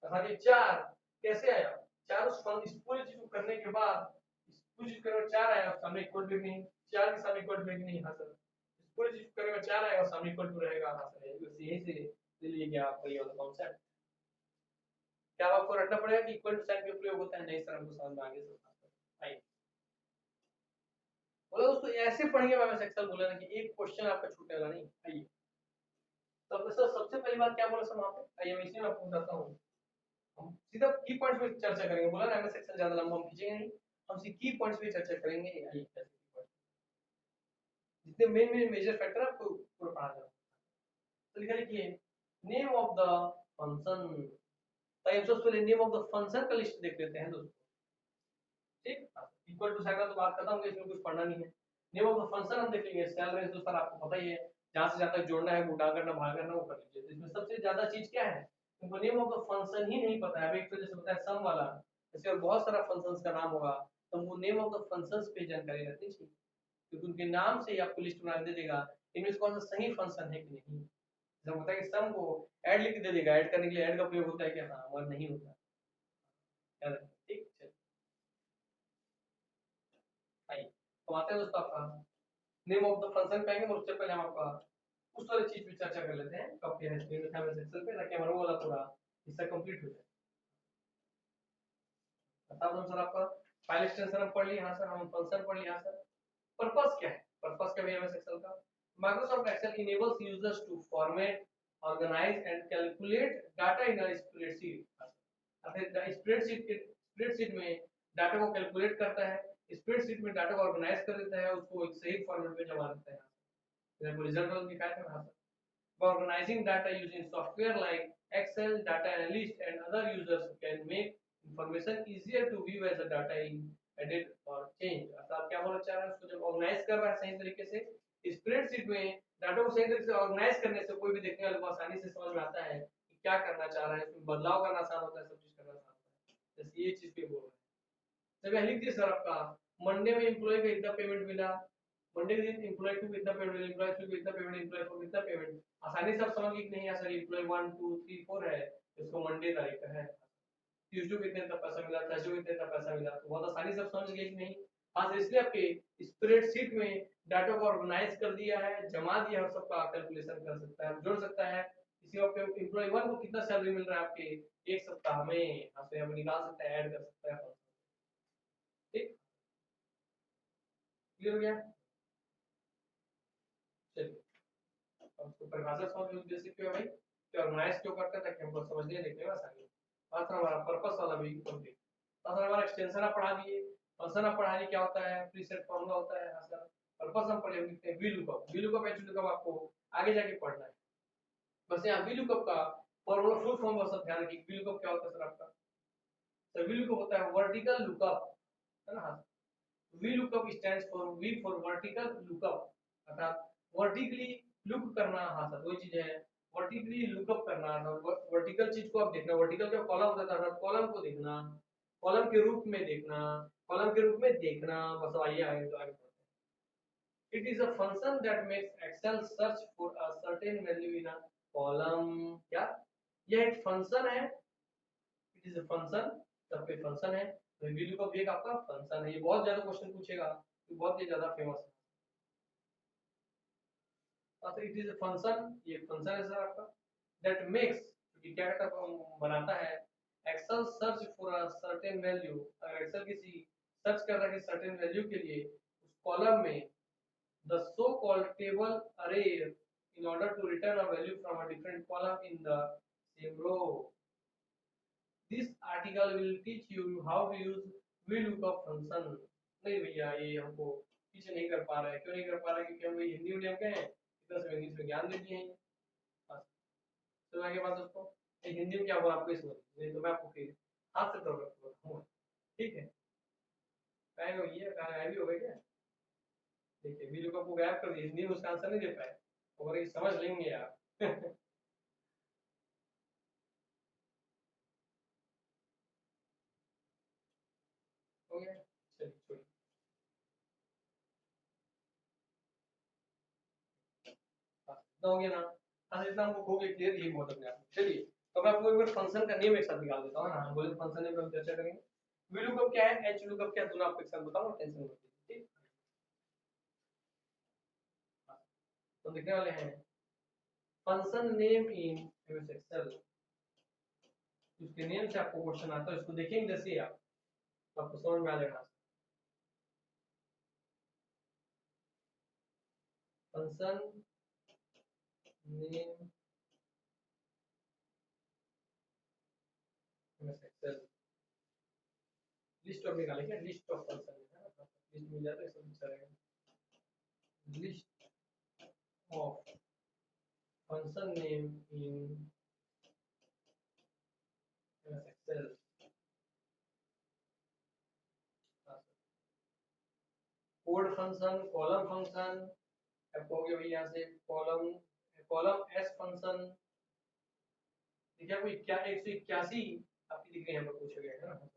हाँ जी, 4 कैसे आया, 4 इस पूरी चीज को करने के बाद, इस पूरी चीज करने 4 आया और सामने इक्वल टू नहीं, 4 के सामने इक्वल टू नहीं, हाँ सर, इस पूरी चीज को करने में 4 आएगा और सामने इक्वल टू रहेगा, हाँ सर, यही से ले गया आपका ये वाला कॉन्सेप्ट। क्या आपको रटना पड़ेगा कि इक्वल टू साइन का प्रयोग होता है, नहीं सर हमको समझ में आ गया सर। आइए बोलो दोस्तों, ऐसे पढ़ेंगे मैं एक्सेल बोला ना कि एक क्वेश्चन आपका छूटने वाला नहीं। आइए तब सर सबसे पहली बात क्या बोला सर वहां पे, आइए मैं इसी में आपको बताता हूँ, हम सीधा की पॉइंट्स पे चर्चा करेंगे, बोला ना एमएस एक्सेल ज्यादा लंबा हम खींचेंगे नहीं, हम सिर्फ की पॉइंट्स पे चर्चा करेंगे। आइए जितने मेन मेजर फैक्टर आपको पूरा पढ़ा जाएगा, तो लिखा लिखिए नेम ऑफ द फंक्शन, तो हम सबसे पहले नेम ऑफ द फंक्शन का लिस्ट देख लेते हैं दोस्तों। ठीक, इक्वल टू साइन का तो बात खत्म हो गई, इसमें कुछ पढ़ना नहीं है। नेम ऑफ द फंक्शन हम देख लेंगे, सेल रेंज तो सर आपको पता ही है, जहां से जहां तक जोड़ना है, गुणा करना, भाग करना, वो कर लीजिए। तो इसमें सबसे ज्यादा चीज क्या है, तुमको नेम ऑफ द फंक्शन ही नहीं पता है। अब एक तो जैसे बताया सम वाला, ऐसे और बहुत सारा फंक्शंस का नाम होगा, तो वो नेम ऑफ द फंक्शंस पे जानकारी रखनी चाहिए, क्योंकि उनके नाम से ही आपको लिस्ट बना दे देगा इनमें से कौन सा सही फंक्शन है कि नहीं। जब होता है कि सम को ऐड लिख दे देगा, ऐड करने के लिए ऐड का प्रयोग होता है कि हाँ, और नहीं होता। याद रखना, ठीक, चलिए आइए तो आते हैं दोस्तों आपका नेम ऑफ द फंक्शन पाएंगे, और उससे पहले हम आपका उस वाली चीज पे चर्चा कर लेते हैं, कॉपी है स्क्रीन में हमें सेक्शन पे, ताकि हमारा वो वाला पूरा हिस्सा कंप्लीट हो जाए। बता दूं सर आपका फाइल एक्सटेंशन हम पढ़ लिए, हाँ सर, हम फंक्शन पढ़ लिए, हाँ सर, पर्पस क्या है, पर्पस क्या है एमएस एक्सेल का, Microsoft Excel enables users to format, organise and calculate data in a spreadsheet. Spreadsheet में डाटा को कैलकुलेट करता है, स्प्रेडशीट में डाटा को ऑर्गेनाइज कर देता है, उसको एक सही फॉर्मेट में जमा देता है। आपको रिजल्ट वाला दिखाया था ना। By organizing data using software like Excel, data analyst and other users can make information easier to view as the data is added or changed। अर्थात आप क्या बोलना चाह रहे हैं, उसको जब ऑर्गेनाइज कर रहा है सही तरीके से स्प्रेडशीट में डाटा को सही तरीके से ऑर्गेनाइज करने से कोई भी देखने वाले को आसानी से समझ में आता है कि क्या करना चाह रहा है, इसमें बदलाव करना आसान होता है, सब चीज करना आसान होता है। जैसे ये चीज पे बोल रहा है, जब लिख दिए सर आपका मंडे में एम्प्लॉय का इतना पेमेंट मिला, मंडे के दिन एम्प्लॉय 2 कितना पेमेंट, एम्प्लॉय 3 को इतना पेमेंट, एम्प्लॉय 4 कितना पेमेंट, आसानी से आप समझ गए कि नहीं यार सर एम्प्लॉय 1 2 3 4 है, इसको मंडे तारीख का है, ट्यूसडे को इतना पैसा मिला, थर्सडे को इतना पैसा मिला, तो बहुत आसानी से आप समझ गए कि नहीं। हाँ तो इसलिए आपके स्प्रेडशीट में डाटा को ऑर्गेनाइज कर दिया है, जमा दिया है और सबका कैलकुलेशन कर सकता है, जोड़ सकता है। इसी आपके एम्प्लॉय 1 को कितना सैलरी मिल रहा है आपके एक सप्ताह में, यहाँ से हम निकाल सकते हैं, ऐड कर सकते हैं। ठीक, क्लियर हो गया। चलिए अब उसको परिभाषा समझ लो, उद्देश्य क्यों है भाई, कि ऑर्गेनाइज क्यों करते हैं, ताकि हमको समझने देखने में आसानी हो। दूसरा हमारा पर्पस वाला भी कंप्लीट। दूसरा हमारा एक्सटेंशन आप पढ़ा दिए, फंक्शन आप पढ़ा दिए, क्या होता है, प्रीसेट फॉर्मूला होता है। हाँ सर, पर्पस हम पढ़े लिखते हैं V lookup, V lookup H lookup आपको आगे जाके पढ़ना है। बस यहाँ वी लुकअप का फॉर्मूला फुल फॉर्म बस आप ध्यान रखिए। वी लुकअप क्या होता है सर आपका, सर वी लुकअप होता है वर्टिकल लुकअप, है ना। V lookup stands for V for vertical lookup, अर्थात वर्टिकली लुक करना। हाँ सर वही चीज है, वर्टिकली लुकअप करना, वर्टिकल चीज को आप देखना, वर्टिकल का कॉलम होता है, कॉलम को देखना, कॉलम के रूप में देखना, कॉलम के रूप में देखना। बस आइए आगे तो आगे बढ़ते हैं। It is a function that makes Excel search for a certain value in a column. क्या, यह एक फंक्शन है, इट इज अ फंक्शन, सब पे फंक्शन है, तो वी लुकअप भी एक आपका फंक्शन है। ये बहुत ज्यादा क्वेश्चन पूछेगा, ये बहुत ही ज्यादा फेमस है। तो इट इज अ फंक्शन, ये फंक्शन है सर आपका, दैट मेक्स, ये क्या करता है, बनाता है Excel search for a certain value. अगर एक्सेल किसी सर्च कर रहा है सर्टेन वैल्यू के लिए उस कॉलम में, द सो कॉल्ड टेबल अरे in order to return a value from a different column in the same row। This article will teach you how to use VLOOKUP function। नहीं भैया ये हमको पीछे नहीं कर पा रहा है, क्यों नहीं कर पा रहा है, क्योंकि हम हिंदी मीडियम के हैं, इतना सब इंग्लिश में ज्ञान दे दिए हैं। बस तो आगे बात दोस्तों, ये हिंदी में क्या हुआ आपको इस वक्त, नहीं तो मैं आपको फिर हाथ से कर बताऊंगा। ठीक है, टाइम हो गया, कहाँ गायब हो गए क्या। देखिए VLOOKUP को गायब कर दिया, हिंदी में उसका आंसर नहीं दे पाए, और ये समझ लेंगे आप। हो गया, चलिए छोड़िए। इतना हो गया ना, हाँ इतना हमको हो गया क्लियर, यही बहुत अपने आप में। चलिए तो मैं आपको एक बार फंक्शन का नेम एक साथ निकाल देता हूँ ना, हम बोले फंक्शन नेम पर हम चर्चा करेंगे। वी लुकअप क्या है, एच लुकअप क्या है, दोनों आपको एक साथ बताऊंगा, टेंशन मत लीजिए। ठीक, तो देखने वाले हैं function name in MS Excel. उसके नेम से आपको क्वेश्चन आता है, इसको देखेंगे जैसे आप, तो आपको समझ में आ जाएगा। Function name MS Excel, list of निकालेंगे क्या, लिस्ट ऑफ फंक्शन है ना, लिस्ट मिल जाता है सब अच्छा रहेगा। List of function name in MS Excel. Code function, column function, आपको हो गया भाई यहाँ से कॉलम, कॉलम एस फंक्शन। देखिए आपको 181 आपकी दिख रही है, यहाँ पर पूछा गया है ना।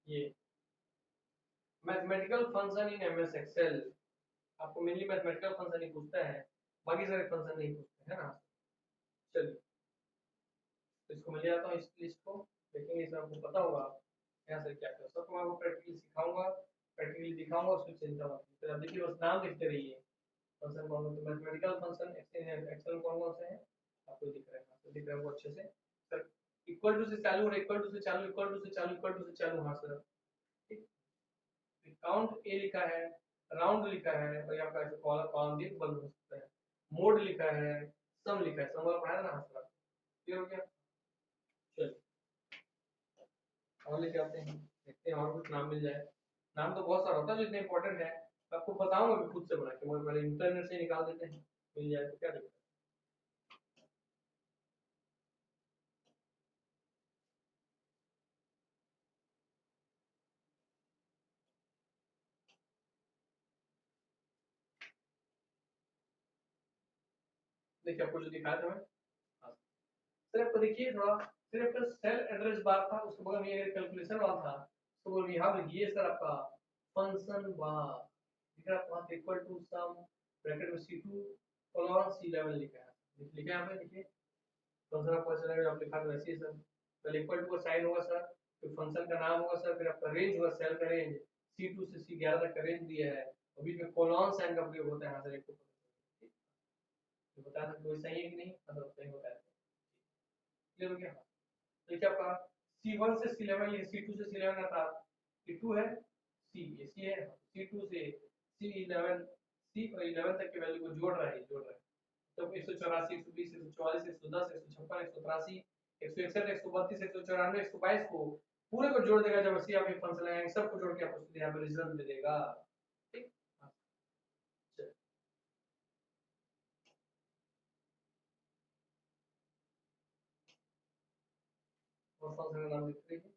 ये mathematical function in MS Excel, आपको मेनली मैथमेटिकल फंक्शन ही पूछता है, बाकी सारे फंक्शन नहीं पूछते है ना। चलिए तो इसको मिल जाता हूँ, इस लिस्ट को देखेंगे, इसमें आपको पता होगा यहाँ से क्या क्या सब मैं आपको प्रैक्टिकली सिखाऊंगा, प्रैक्टिकली दिखाऊंगा, उसकी चिंता मत कीजिए। फिर आप देखिए बस नाम लिखते रहिए, फंक्शन कौन कौन से मैथमेटिकल फंक्शन एक्सेल कौन कौन से हैं आपको दिख रहे हैं, आपको दिख रहे हैं आपको अच्छे से। इक्वल टू से चालू और इक्वल टू से चालू, इक्वल टू से चालू, इक्वल टू से चालू, हाँ सर। ठीक, काउंट ए लिखा है, राउंड लिखा है, और यहाँ पे ऐसे कॉलम कॉलम भी बंद हो सकता है, मोड लिखा है, सम लिखा है, सम वाला पढ़ाया ना, हाँ सर। क्लियर हो गया? चलिए और लेके आते हैं, देखते हैं और कुछ नाम मिल जाए। नाम तो बहुत सारा होता है जो इतने इंपॉर्टेंट है, आपको बताऊंगा भी खुद से बना के, मगर पहले इंटरनेट से निकाल देते हैं, मिल जाए तो क्या दिक्कत है। देखिए आपको जो दिखाया था मैं, हाँ, सिर्फ देखिए थोड़ा, सिर्फ सेल एड्रेस बार था, उसके बगल में ये कैलकुलेशन वाला था, तो बोल यहाँ पे ये सर आपका फंक्शन बार दिख रहा है, वहाँ इक्वल टू सम ब्रैकेट में C2 कोलन C11 लिखा है, लिखा है यहाँ पे, देखिए फंक्शन आपको ऐसा लगेगा, आप लिखा तो वैसे ही सर, पहले इक्वल टू का साइन होगा सर, फिर फंक्शन का नाम होगा सर, फिर आपका रेंज होगा, सेल का रेंज C2 से C11 तक का रेंज दिया है, और बीच में कोलन साइन का प्रयोग होता है, यहाँ से एक तो बता सकते हो सही है कि नहीं, मतलब सही होता है। क्लियर हो गया? देखिए आपका C1 से C11, ये C2 से C11 था, ये 2 है, C ये C है, C2 से C11, C और 11 तक के वैल्यू को जोड़ रहा है, जोड़ रहा है, तो 184, 120, 144, 110, 156, 183, 161, 132, 194, 122 को पूरे को जोड़ देगा, जब सी आप ये फंक्शन लगाएंगे सबको जोड़ के आपको यहाँ पे रिजल्ट दे देगा। ठीक, हाँ, चलिए, और फंक्शन का नाम लिख लीजिए।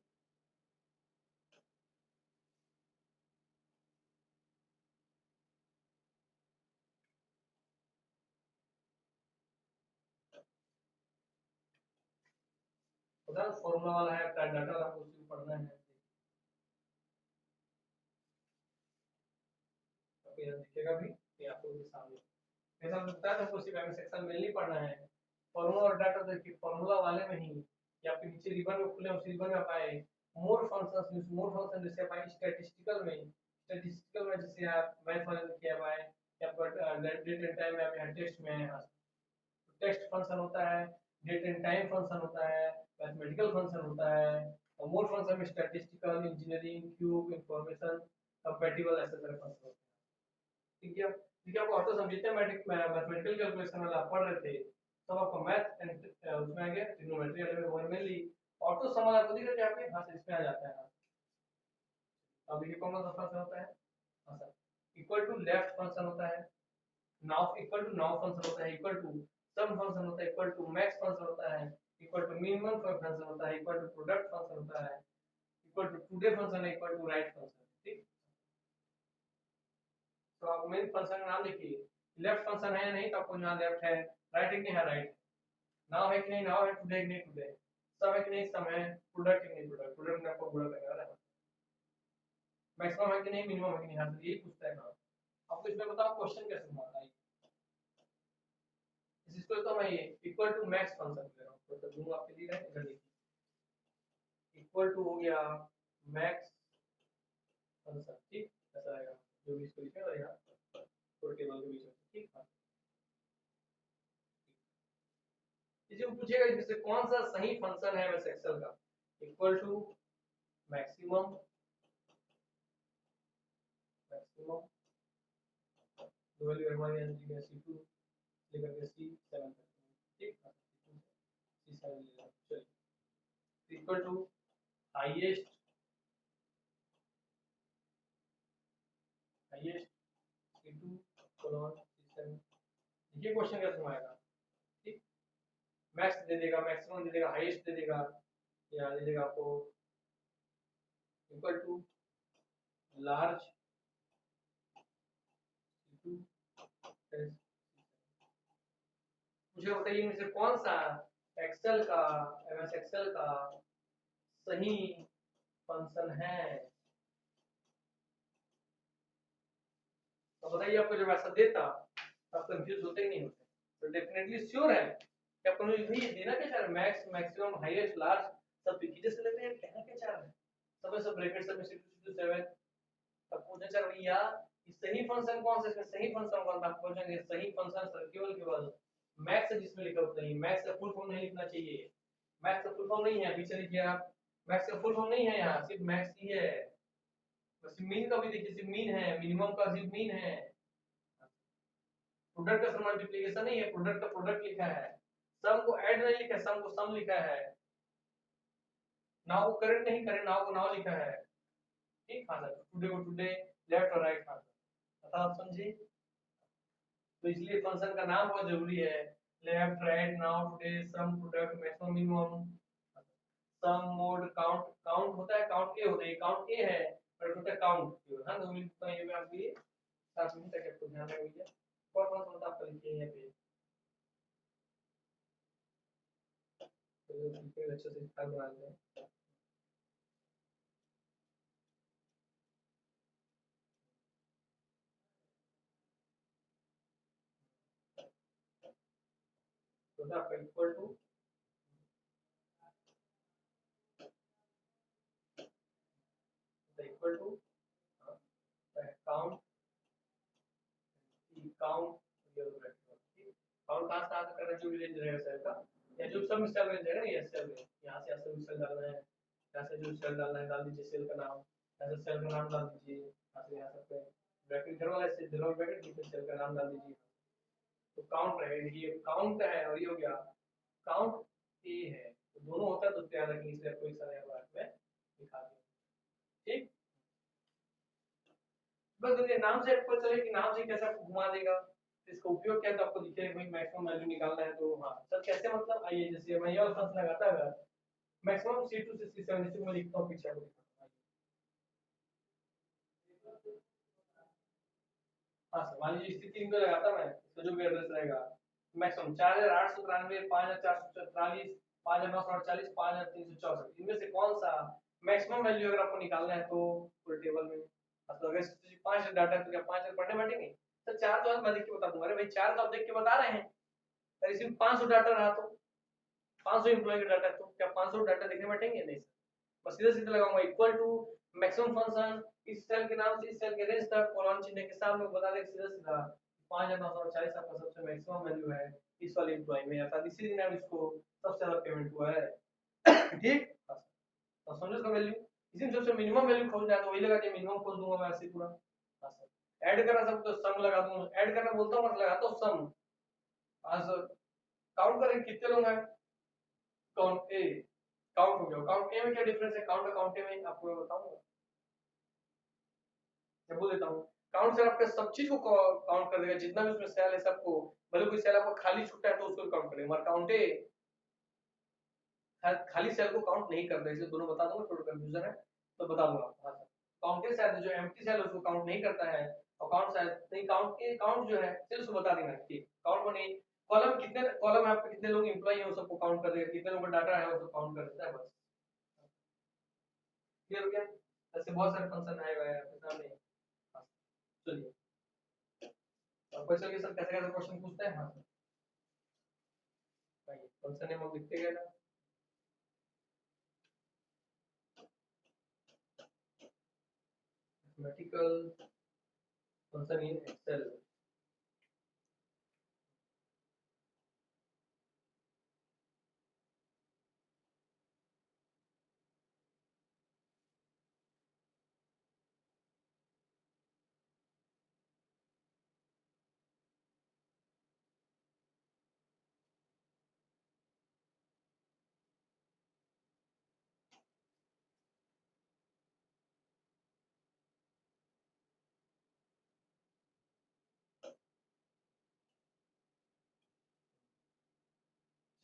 पता है फॉर्मूला वाला है, डाटा आपको उसी को पढ़ना है, आपको यहाँ दिखेगा भी, ये आपको भी सामने, जैसा हमने बताया था, हमको सिर्फ एमएस एक्सेल में नहीं पढ़ना है, फॉर्मूला और डाटा, देखिए फॉर्मूला वाले में ही, या आपके नीचे रिबन में खुले, उस रिबन में आप आए मोर फंक्शंस, मोर फंक्शन जैसे आप आए स्टैटिस्टिकल में, स्टैटिस्टिकल में जैसे आप मैथ वाले में किया हुआ है, या पर डेट एंड टाइम में आप यहाँ टेक्स्ट में है, टेक्स्ट फंक्शन होता है, डेट एंड टाइम फंक्शन होता है, मैथमेटिकल फंक्शन होता है, और मोर फंक्शन में statistical, engineering, cube, information, compatible, ऐसे सारे फंक्शन होते हैं। ठीक है, ठीक है, आपको ऑटो सम जितने मैथमेटिकल कैलकुलेशन वाला आप पढ़ रहे थे, सब आपको मैथ एंड उसमें आ गया, ट्रिग्नोमेट्री वाले में, वन मेनली ऑटो सम वाला आपको दिख रहा है, आपके हाथ से इसमें आ जाता है। अब देखिए कौन सा फंक्शन होता है, हाँ sir, equal to left function होता है, now equal to now function होता है, इक्वल टू सम फंक्शन होता है, इक्वल टू मैक्स फंक्शन होता है, इक्वल टू मिनिमम फंक्शन होता है, इक्वल टू प्रोडक्ट फंक्शन होता है, इक्वल टू टुडे फंक्शन है, इक्वल टू राइट फंक्शन। ठीक, तो आप मेन फंक्शन का नाम लिखिए, लेफ्ट फंक्शन है या नहीं, तो आपको यहाँ लेफ्ट है, राइट है कि नहीं है, राइट, नाउ है कि नहीं नाउ है, टुडे कि नहीं टुडे, सम है कि नहीं सम है, प्रोडक्ट है कि नहीं प्रोडक्ट, प्रोडक्ट में आपको गुणा करने वाला है, मैक्सिमम है कि नहीं, मिनिमम है कि नहीं, हाँ तो यही पूछता है ना। आपको इसमें बताओ क्वेश्चन कैसे बनाता है, इसको तो मैं इक्वल टू मैक्स फंक्शन ले रहा हूँ, तो दूंगा आपके लिए, इधर देखिए, इक्वल टू हो गया मैक्स फंक्शन। ठीक, ऐसा आएगा, जो भी इसको लिखे और यहाँ और टेबल के बीच में। ठीक है, इसे पूछेगा इसमें से कौन सा सही फंक्शन है एमएस एक्सेल का, इक्वल टू मैक्सिमम, मैक्सिमम दो वैल्यू हमारी यहाँ दी है C2 लेकर के C7 तक। ठीक है, C7 ले लो, चलिए, equal to highest, highest C2 colon C7, ये क्वेश्चन कैसे आएगा। ठीक, मैक्स दे देगा, मैक्सिमम दे देगा, हाईएस्ट दे देगा, या दे देगा आपको इक्वल टू लार्ज C2 मुझे बताइए इनमें से कौन सा एक्सेल का, एमएस एक्सेल का सही फंक्शन है, तो बताइए, आपको जब ऐसा देता आप कंफ्यूज होते ही नहीं होते, तो डेफिनेटली श्योर है कि आपको भाई ये देना क्या चाह रहा है, मैक्स, मैक्सिमम, हाईएस्ट, लार्ज, सब पीछे से लग रहे हैं, कहना क्या चाह रहा है, सब सब ब्रैकेट सब में C2 7, अब पूछना चाह भैया ये सही फंक्शन कौन सा, इसमें सही फंक्शन कौन सा, आप पूछेंगे सही फंक्शन सर केवल केवल मैक्स है, जिसमें लिखा होता है मैक्स का फुल फॉर्म नहीं लिखना चाहिए, मैक्स का फुल फॉर्म नहीं है, पीछे देखिए आप, मैक्स का फुल फॉर्म नहीं है, यहाँ सिर्फ मैक्स ही है। बस मीन का भी देखिए, सिर्फ मीन है, मिनिमम का सिर्फ मीन है। प्रोडक्ट का सम मल्टीप्लिकेशन नहीं है, प्रोडक्ट का प्रोडक्ट लिखा है, सम को ऐड नहीं लिखा है, सम को सम लिखा है, नाउ को करेक्ट नहीं करे, नाउ को नाउ लिखा है। ठीक, हाँ सर, टुडे को टुडे, लेफ्ट और राइट, हाँ सर, आप समझिए। तो इसलिए फंक्शन का नाम बहुत जरूरी है। लेफ्ट, राइट, नाउ, टुडे, सम, प्रोडक्ट, मैक्सिमम, मिनिमम, सम, मोड, काउंट। काउंट होता है, काउंट के होते हैं, काउंट के है पर होता है काउंट। हाँ, 2 मिनट का ये भी आपके लिए 7 मिनट तक आपको ध्यान रखिए। और कौन सा होता है आपका, लिखिए यहाँ पे, तो अच्छे से ख्याल बना लेते हैं। तो आपका equal to, equal to count, count, count कहाँ से करना है, जो भी रेंज रहेगा सेल का, या जो सब सेल रेंज है ना, ये सेल रेंज, यहाँ से ऐसे सेल डालना है, यहाँ से जो सेल डालना है डाल दीजिए, सेल का नाम, ऐसे सेल का नाम डाल दीजिए, यहाँ से यहाँ सकते हैं, ब्रैकेट इधर वाला ऐसे इधर वाला ब्रैकेट, नीचे सेल का नाम डाल दीजिए। तो काउंट रहेगा, ये काउंट है और ये हो गया काउंट ए है, तो दोनों होता है, तो याद रखिए, इसलिए आपको एक साथ यहाँ पर में दिखा दिया। ठीक, बस मुझे नाम से पता चले कि नाम से कैसे आपको घुमा देगा, इसका उपयोग क्या है, तो आपको दिखेगा भाई मैक्सिमम वैल्यू निकालना है, तो हाँ सर कैसे, मतलब आइए, जैसे मैं ये वाला फंक्शन लगाता है, मैक्सिमम C2 से C7, इसी को मैं लिखता हूँ, पीछे आपको दिखाता हूँ। हाँ सर, मान लीजिए स्थिति इनको लगाता मैं, इसका जो भी एड्रेस रहेगा, मैक्सिमम 4893, 5444, 5948, 5364, इनमें से कौन सा मैक्सिमम वैल्यू अगर आपको निकालना है, तो पूरे टेबल में, मतलब अगर 5 डाटा है तो क्या 5 पढ़ने बैठेंगे सर, 4 तो मैं देख के बता दूंगा, अरे भाई 4 तो आप देख के बता रहे हैं, अगर इसमें 500 डाटा रहा तो 500 एम्प्लॉय का डाटा, तो क्या 500 डाटा देखने बैठेंगे, नहीं सर, बस सीधा सीधा लगाऊंगा इक्वल टू मैक्सिमम फंक्शन, इस सेल के नाम से इस सेल के रेंज तक, कोलन चिन्ह के साथ में बता दें सीधा सीधा 5940 आपका सबसे मैक्सिमम वैल्यू है इस वाले एम्प्लॉय में, अर्थात इसी दिन इसको सबसे ज्यादा पेमेंट हुआ है। ठीक, तो समझो इसका वैल्यू, इसी में सबसे मिनिमम वैल्यू खोजना है, तो वही लगा दिया, मिनिमम खोज दूंगा मैं ऐसे पूरा। ऐड करना सब, तो सम लगा दूंगा, ऐड करना बोलता हूँ, मत लगाता हूँ सम। आज काउंट करें कितने लोग हैं, काउंट ए, काउंट हो गया, काउंट ए में क्या डिफरेंस है, काउंट और काउंट ए में आपको मैं बताऊंगा, मैं बोल देता हूँ। काउंट से आपके सब चीज को काउंट कर देगा, जितना भी उसमें सेल है सबको, भले कोई सेल आपको खाली छूटा है तो उसको काउंट करेगा, मगर काउंट ए खाली सेल को काउंट नहीं करता, इसलिए दोनों बता दूंगा, थोड़ा कंफ्यूजन है तो बता दूंगा आपको। हाँ सर, काउंट ए शायद जो एम्प्टी सेल उसको काउंट नहीं करता है, और काउंट शायद नहीं, काउंट ए काउंट जो है सिर्फ उसको बता देना कि काउंट को नहीं, कॉलम कितने, कॉलम में आपके कितने लोग एम्प्लॉय है वो सबको काउंट कर देगा, कितने लोगों का डाटा है उसको काउंट कर देता है, बस क्लियर हो गया। ऐसे बहुत सारे फंक्शन आए हुए हैं आपके सामने। हाँ, चलिए, अब क्वेश्चन के सर कैसे कैसे क्वेश्चन पूछते हैं। हाँ सर, आइए फंक्शन नेम हम लिखते गए ना, मैथमेटिकल फंक्शन इन एक्सेल।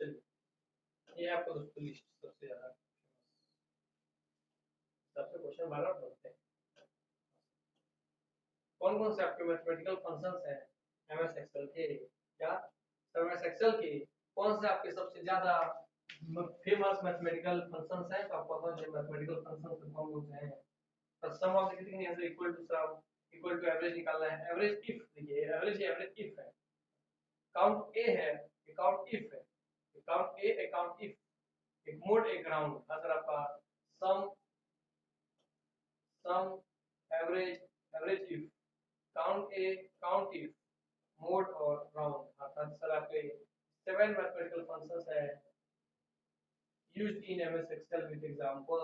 चलिए, ये आपको दोस्तों लिस्ट सबसे ज्यादा सबसे क्वेश्चन बारह बनते हैं, कौन कौन से आपके मैथमेटिकल फंक्शंस हैं एमएस एक्सेल के, क्या एमएस एक्सेल के कौन से आपके सबसे ज्यादा फेमस मैथमेटिकल फंक्शंस हैं, तो आपको कौन से मैथमेटिकल फंक्शंस कौन कौन से हैं, तो सम ऑफ द कितनी है, equal to sum, equal to average निकालना है, एवरेज इफ, देखिए एवरेज इफ है, काउंट ए है, काउंट इफ है, काउंट ए काउंट इफ, एक मोड एक राउंड, अगर आपका sum, sum, average average if, count A count if, mode और राउंड, अर्थात सर आपके 7 मैथमेटिकल फंक्शंस है, used in MS Excel with example।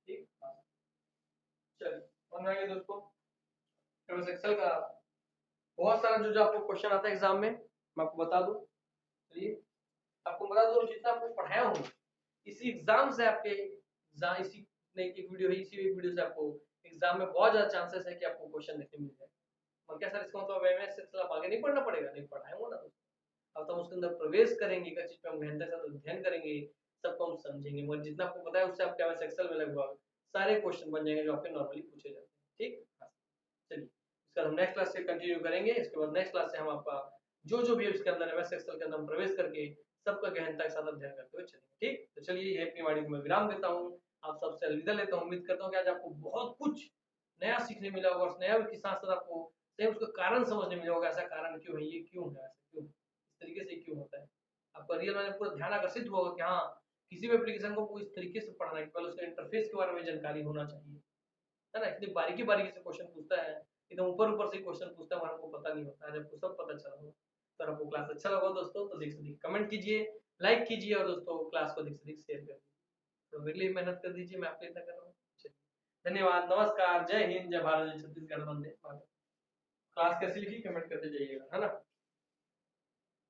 ठीक, चलिए बनाइए दोस्तों। MS Excel का बहुत सारा जो आपको क्वेश्चन आता है एग्जाम में, मैं आपको बता दूं। चलिए आपको बता दूं, जितना आपको पढ़ाया हूँ इसी एग्जाम से आपके इसी एक वीडियो है, इसी एक वीडियो से आपको एग्जाम में बहुत ज्यादा चांसेस है कि आपको क्वेश्चन देखने मिल जाए। और क्या सर, इसका मतलब एमएस एक्सेल आप आगे नहीं पढ़ना पड़ेगा? नहीं, पढ़ाएंगे ना दोस्तों। अब तो हम उसके अंदर प्रवेश करेंगे, एक चीज पे हम गहनता से अध्ययन करेंगे, सबको हम समझेंगे, मगर जितना आपको पता है उससे आपके एमएस एक्सेल में लगभग सारे क्वेश्चन बन जाएंगे जो आपके नॉर्मली पूछे जाते हैं। ठीक, चलिए इसका हम नेक्स्ट क्लास से कंटिन्यू करेंगे। इसके बाद नेक्स्ट क्लास से हम आपका जो भी है इसके अंदर एमएस एक्सेल के अंदर हम प्रवेश करके सबका गहनता के साथ अध्ययन करते हुए चलेंगे। ठीक, तो चलिए ये अपनी वाणी को मैं विराम देता हूँ, आप सबसे अलविदा लेता हूँ। उम्मीद करता हूँ कि आज आपको बहुत कुछ नया सीखने मिला होगा और नया के साथ साथ आपको सही उसका कारण समझने मिला होगा, ऐसा कारण क्यों है, ये क्यों है, ऐसा क्यों, इस तरीके से क्यों होता है। आपका रियल में पूरा ध्यान आकर्षित हुआ होगा कि हाँ, किसी भी एप्लीकेशन को इस तरीके से पढ़ना है, पहले उसका इंटरफेस के बारे में जानकारी होना चाहिए, है ना। इतनी बारीकी बारीकी से क्वेश्चन पूछता है, एकदम ऊपर ऊपर से क्वेश्चन पूछता है, हमको पता नहीं होता है, जब सब पता चला हो। तो आपको क्लास अच्छा लगा दोस्तों तो देख से कमेंट कीजिए, लाइक कीजिए और दोस्तों क्लास को देख से शेयर कर दीजिए। तो मेरे लिए मेहनत कर दीजिए, मैं आपके इतना कर रहा हूँ। धन्यवाद, नमस्कार, जय हिंद, जय भारत, जय छत्तीसगढ़, वंदे मातरम। क्लास कैसी लिखी कमेंट करते जाइएगा, है ना।